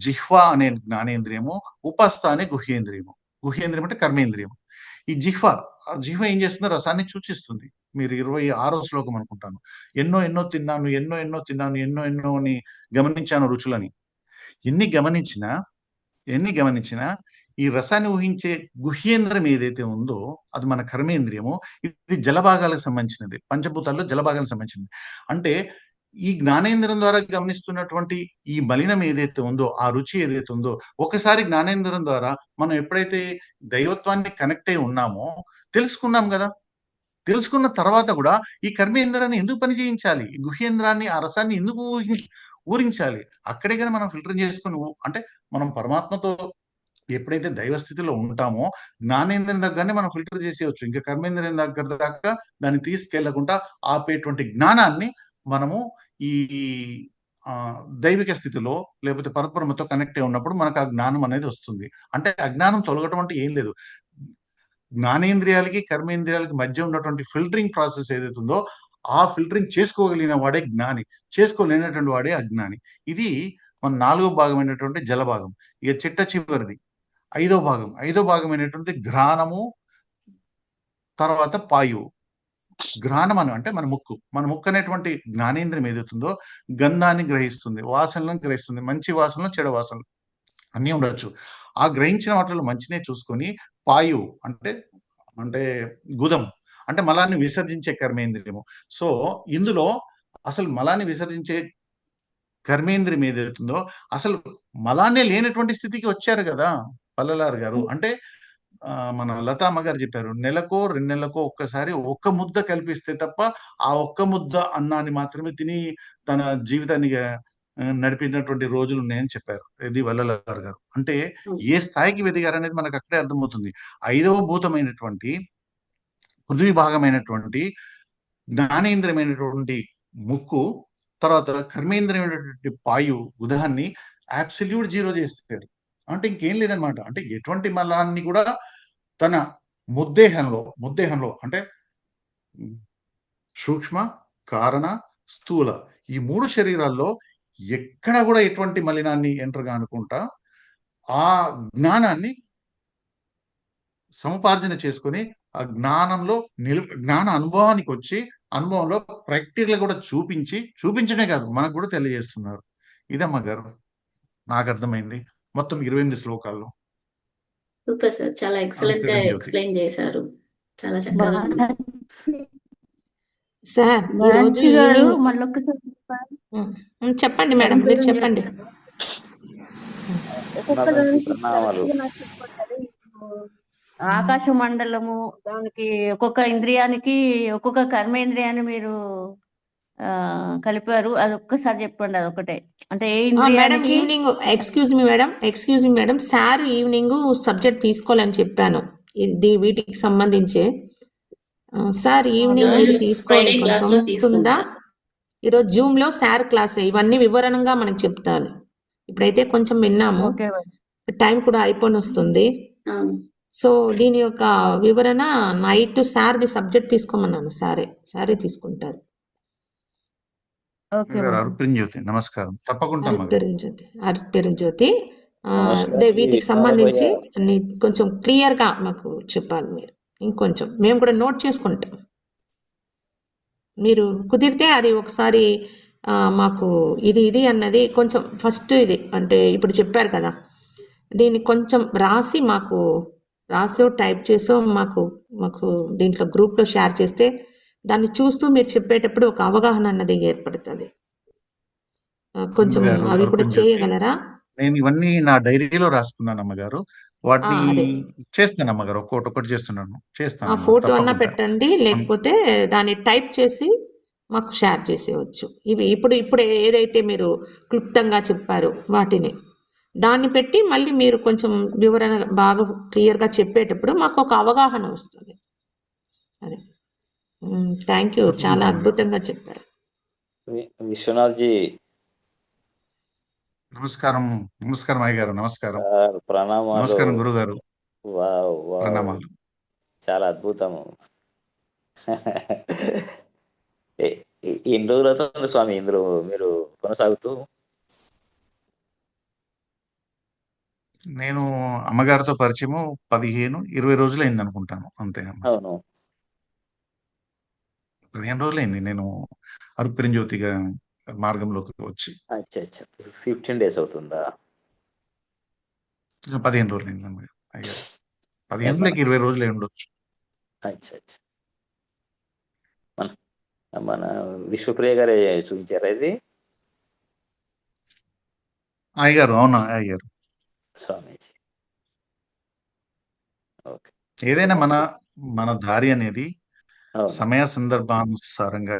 జిహ్వ అనే జ్ఞానేంద్రియము, ఉపస్థ అనే గుహ్యేంద్రియము. గుహ్యేంద్రియం అంటే కర్మేంద్రియము. ఈ జిహ్వ ఏం చేస్తుందో రసాన్ని సూచిస్తుంది. మీరు 26వ శ్లోకం అనుకుంటాను. ఎన్నో తిన్నాను, ఎన్నో అని గమనించాను రుచులని. ఎన్ని గమనించినా ఈ రసాన్ని ఊహించే గుహ్యేంద్రియం ఏదైతే ఉందో అది మన కర్మేంద్రియము. ఇది జలభాగాలకు సంబంధించినది, పంచభూతాల్లో జలభాగాలకు సంబంధించినది. అంటే ఈ జ్ఞానేంద్రియం ద్వారా గమనిస్తున్నటువంటి ఈ మలినం ఏదైతే ఉందో, ఆ రుచి ఏదైతే ఉందో, ఒకసారి జ్ఞానేంద్రియం ద్వారా మనం ఎప్పుడైతే దైవత్వాన్ని కనెక్ట్ అయి ఉన్నామో తెలుసుకున్నాం కదా. తెలుసుకున్న తర్వాత కూడా ఈ కర్మేంద్రాన్ని ఎందుకు పని చేయించాలి, ఈ గుహ్యేంద్రాన్ని, ఆ రసాన్ని ఎందుకు ఊరించాలి? అక్కడే కానీ మనం ఫిల్టర్ చేసుకుని అంటే మనం పరమాత్మతో ఎప్పుడైతే దైవ స్థితిలో ఉంటామో జ్ఞానేంద్రియం దగ్గరనే మనం ఫిల్టర్ చేసేయచ్చు. ఇంకా కర్మేంద్రియం దగ్గర దాకా దాన్ని తీసుకెళ్లకుండా ఆపేటువంటి జ్ఞానాన్ని మనము ఈ దైవిక స్థితిలో లేకపోతే పరబ్రహ్మతో కనెక్ట్ అయి ఉన్నప్పుడు మనకు ఆ జ్ఞానం అనేది వస్తుంది. అంటే అజ్ఞానం తొలగటం అంటే ఏం లేదు, జ్ఞానేంద్రియాలకి కర్మేంద్రియాలకి మధ్య ఉన్నటువంటి ఫిల్టరింగ్ ప్రాసెస్ ఏదైతే ఉందో ఆ ఫిల్టరింగ్ చేసుకోగలిగిన వాడే జ్ఞాని, చేసుకోలేనటువంటి వాడే అజ్ఞాని. ఇది మన 4వ భాగమైనటువంటి జలభాగం. ఇక చిట్ట చివరిది 5వ భాగమైనటువంటి ఘ్రాణము, తర్వాత పాయువు. ఘ్రాణం అంటే మన ముక్కు అనేటువంటి జ్ఞానేంద్రియం ఏదైతుందో గంధాన్ని గ్రహిస్తుంది, వాసనలను గ్రహిస్తుంది, మంచి వాసనలు చెడు వాసనలు అన్నీ ఉండొచ్చు. ఆ గ్రహించిన వాటిలో మంచినే చూసుకొని పాయువు అంటే గుదం అంటే మలాన్ని విసర్జించే కర్మేంద్రియము. సో ఇందులో అసలు మలాన్ని విసర్జించే కర్మేంద్రియం ఏదైతుందో అసలు మలాన్నే లేనటువంటి స్థితికి వచ్చారు కదా పల్లలారు గారు. అంటే మన లతామ్మ గారు చెప్పారు, నెలకో 2 నెలలకో ఒక్కసారి ఒక్క ముద్ద కల్పిస్తే తప్ప ఆ ఒక్క ముద్ద అన్నాన్ని మాత్రమే తిని తన జీవితాన్ని నడిపినటువంటి రోజులు ఉన్నాయని చెప్పారు ఇది వల్లలారు గారు. అంటే ఏ స్థాయికి ఎదిగారు అనేది మనకు అక్కడే అర్థమవుతుంది. 5వ భూతమైనటువంటి పృథ్వీ భాగమైనటువంటి జ్ఞానేంద్రియమైనటువంటి ముక్కు, తర్వాత కర్మేంద్రియమైనటువంటి పాయువు ఉదాహరణని అబ్సల్యూట్ జీరో చేస్తారు. అంటే ఇంకేం లేదనమాట. అంటే ఎటువంటి మలాన్ని కూడా తన ముద్దేహంలో అంటే సూక్ష్మ, కారణ, స్థూల ఈ 3 శరీరాల్లో ఎక్కడ కూడా ఎటువంటి మలినాన్ని ఎంటర్గా అనుకుంటా ఆ జ్ఞానాన్ని సముపార్జన చేసుకొని ఆ జ్ఞానంలో జ్ఞాన అనుభవానికి వచ్చి అనుభవంలో ప్రాక్టికల్ కూడా చూపించనే కాదు మనకు కూడా తెలియజేస్తున్నారు. ఇదమ్మా గారు నాకు అర్థమైంది మొత్తం 28 శ్లోకాల్లో. సూపర్ సార్, చాలా ఎక్సలెంట్ గా ఎక్స్ప్లెయిన్ చేశారు, చాలా చక్కగా సార్ ఈరోజు చెప్పండి మేడం, మీరు చెప్పండి. ఆకాశ మండలము దానికి ఒక్కొక్క ఇంద్రియానికి ఒక్కొక్క కర్మేంద్రియాన్ని మీరు కలిపారు, అది ఒక్కసారి చెప్పండి. అది ఒకటే అంటే ఏ madam evening excuse me madam sir evening subject తీసుకోవాలని చెప్పాను వీటికి సంబంధించి. సార్ ఈవినింగ్ మీరు తీసుకోవాలి, కొంచెం ఉందా? ఈరోజు జూమ్ లో సార్ క్లాస్ ఇవన్నీ వివరణంగా మనకు చెప్తారు. ఇప్పుడైతే కొంచెం విన్నాము, టైం కూడా అయిపోయి వస్తుంది. సో దీని యొక్క వివరణ నైట్ సార్ది సబ్జెక్ట్ తీసుకోమన్నాను, సారే తీసుకుంటారు. నమస్కారం. తప్పకుండా జ్యోతి వీటికి సంబంధించి కొంచెం క్లియర్ గా మాకు చెప్పాలి మీరు. ఇంకొంచెం మేము కూడా నోట్ చేసుకుంటాం. మీరు కుదిరితే అది ఒకసారి మాకు ఇది అన్నది కొంచెం ఫస్ట్ ఇది అంటే ఇప్పుడు చెప్పారు కదా, దీన్ని కొంచెం రాసి మాకు రాసో టైప్ చేసో మాకు మాకు దీంట్లో గ్రూప్లో షేర్ చేస్తే దాన్ని చూస్తూ మీరు చెప్పేటప్పుడు ఒక అవగాహన అన్నది ఏర్పడుతుంది. కొంచెం అమ్మగారు అవి కూడా అరుణ్ జ్యోతి, చేయగలరా? నేను ఇవన్నీ నా డైరీలో రాసుకున్నాను అమ్మగారు. వాటిని అదే చేస్తాను అమ్మగారు, ఒక్కొక్కటి చేస్తున్నాను, ఆ చేస్తాను ఫోటో అన్నా తప్పకుండా. పెట్టండి, లేకపోతే దాన్ని టైప్ చేసి మాకు షేర్ చేసేవచ్చు. ఇవి ఇప్పుడు ఏదైతే మీరు క్లుప్తంగా చెప్పారో వాటిని దాన్ని పెట్టి మళ్ళీ మీరు కొంచెం వివరణ బాగా క్లియర్గా చెప్పేటప్పుడు మాకు ఒక అవగాహన వస్తుంది. అదే థ్యాంక్ యూ, తప్పకుండా చాలా అమ్మగారు. అద్భుతంగా చెప్పారు. విశ్వనాథ్ జీ నమస్కారం, నమస్కారం అయ్య గారు, నమస్కారం, సార్, ప్రణామాలు. నమస్కారం గురువు గారు, వావ్ వావ్, ప్రణామాలు. చాలా అద్భుతము. ఎన్ని రోజులు అవుతుంది స్వామి ఇందులో మీరు కొనసాగుతూ? నేను అమ్మగారితో పరిచయము 15-20 రోజులు అయింది అనుకుంటాను, అంతే అమ్మ. అవును. 15 రోజులైంది నేను అరుపెరింజ్యోతిగా మార్గంలోకి వచ్చి. అచ్చా అచ్చా, 15 days అవుతుందా? 15 రోజులైంది అమ్మగారు, అయ్యారు 15 మన లేక 20 రోజులు అయి ఉండొచ్చు. అచ్చా అచ్చా, మన మన విశ్వప్రియ గారే చూపించారా ఇది అయ్యారు, అవునా అయ్యారు. స్వామీజీ? ఓకే. ఏదైనా మన దారి అనేది అవును, సమయ సందర్భానుసారంగా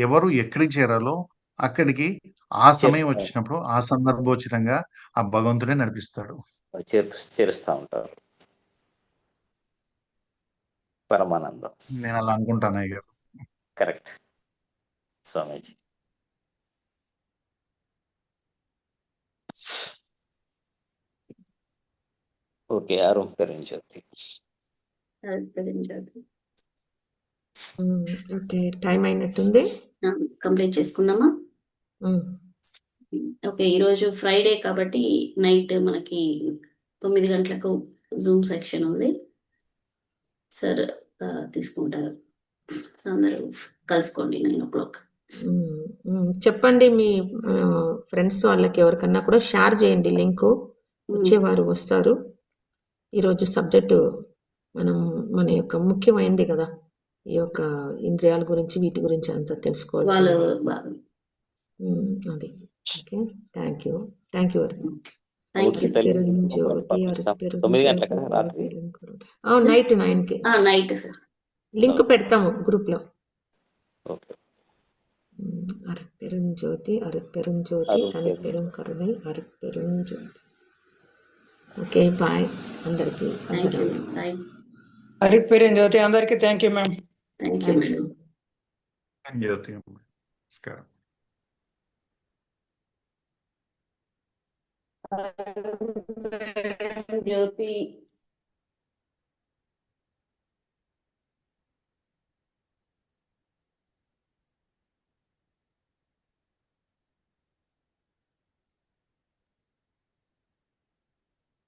ఎవరు ఎక్కడికి చేరాలో అక్కడికి ఆ సమయం చేరుస్తా వచ్చినప్పుడు ఆ సందర్భోచితంగా ఆ భగవంతుడే నడిపిస్తాడు. చేరుస్తా ఉంటారు. పరమానందం. నేను అలా అనుకుంటాను అయ్యారు. కరెక్ట్ స్వామీజీ. ఓకే, ఆరోగ్యజ్యోతి. ఓకే, టైం అయినట్టుంది. కంప్లీట్ చేసుకుందామా? ఉమ్, ఓకే, ఈరోజు ఫ్రైడే కాబట్టి నైట్ మనకి 9 గంటలకు జూమ్ సెక్షన్ ఉంది. సార్ తీసుకుంటారు. సో అందరూ కలుసుకోండి 9 o'clock. చెప్పండి మీ ఫ్రెండ్స్ వాళ్ళకి ఎవరికన్నా కూడా షేర్ చేయండి లింకు, వచ్చేవారు వస్తారు. ఈరోజు సబ్జెక్టు మన యొక్క ముఖ్యమైనది కదా, ఈ యొక్క ఇంద్రియాల గురించి వీటి గురించి అంతా తెలుసుకోవాలి. వాళ్ళు బాగా అది okay. Thank you very much. Thank you. Jyoti 9 గంటలకా రాత్రి? నైట్ 9కి నైట్ సార్ లింక్ పెడతాము గ్రూప్లో. ఓకే. అరుపెరుంజ్యోతి తన పెరుం కరుణై అరుపెరుంజ్యోతి. ఓకే, బాయ్ అందరికీ. Thank you. బాయ్. హరిపేరింజ్యోతి అందరికీ thank you ma'am. Thank you madam. Jyoti అమ్మ. నమస్కారం. జ్యోతి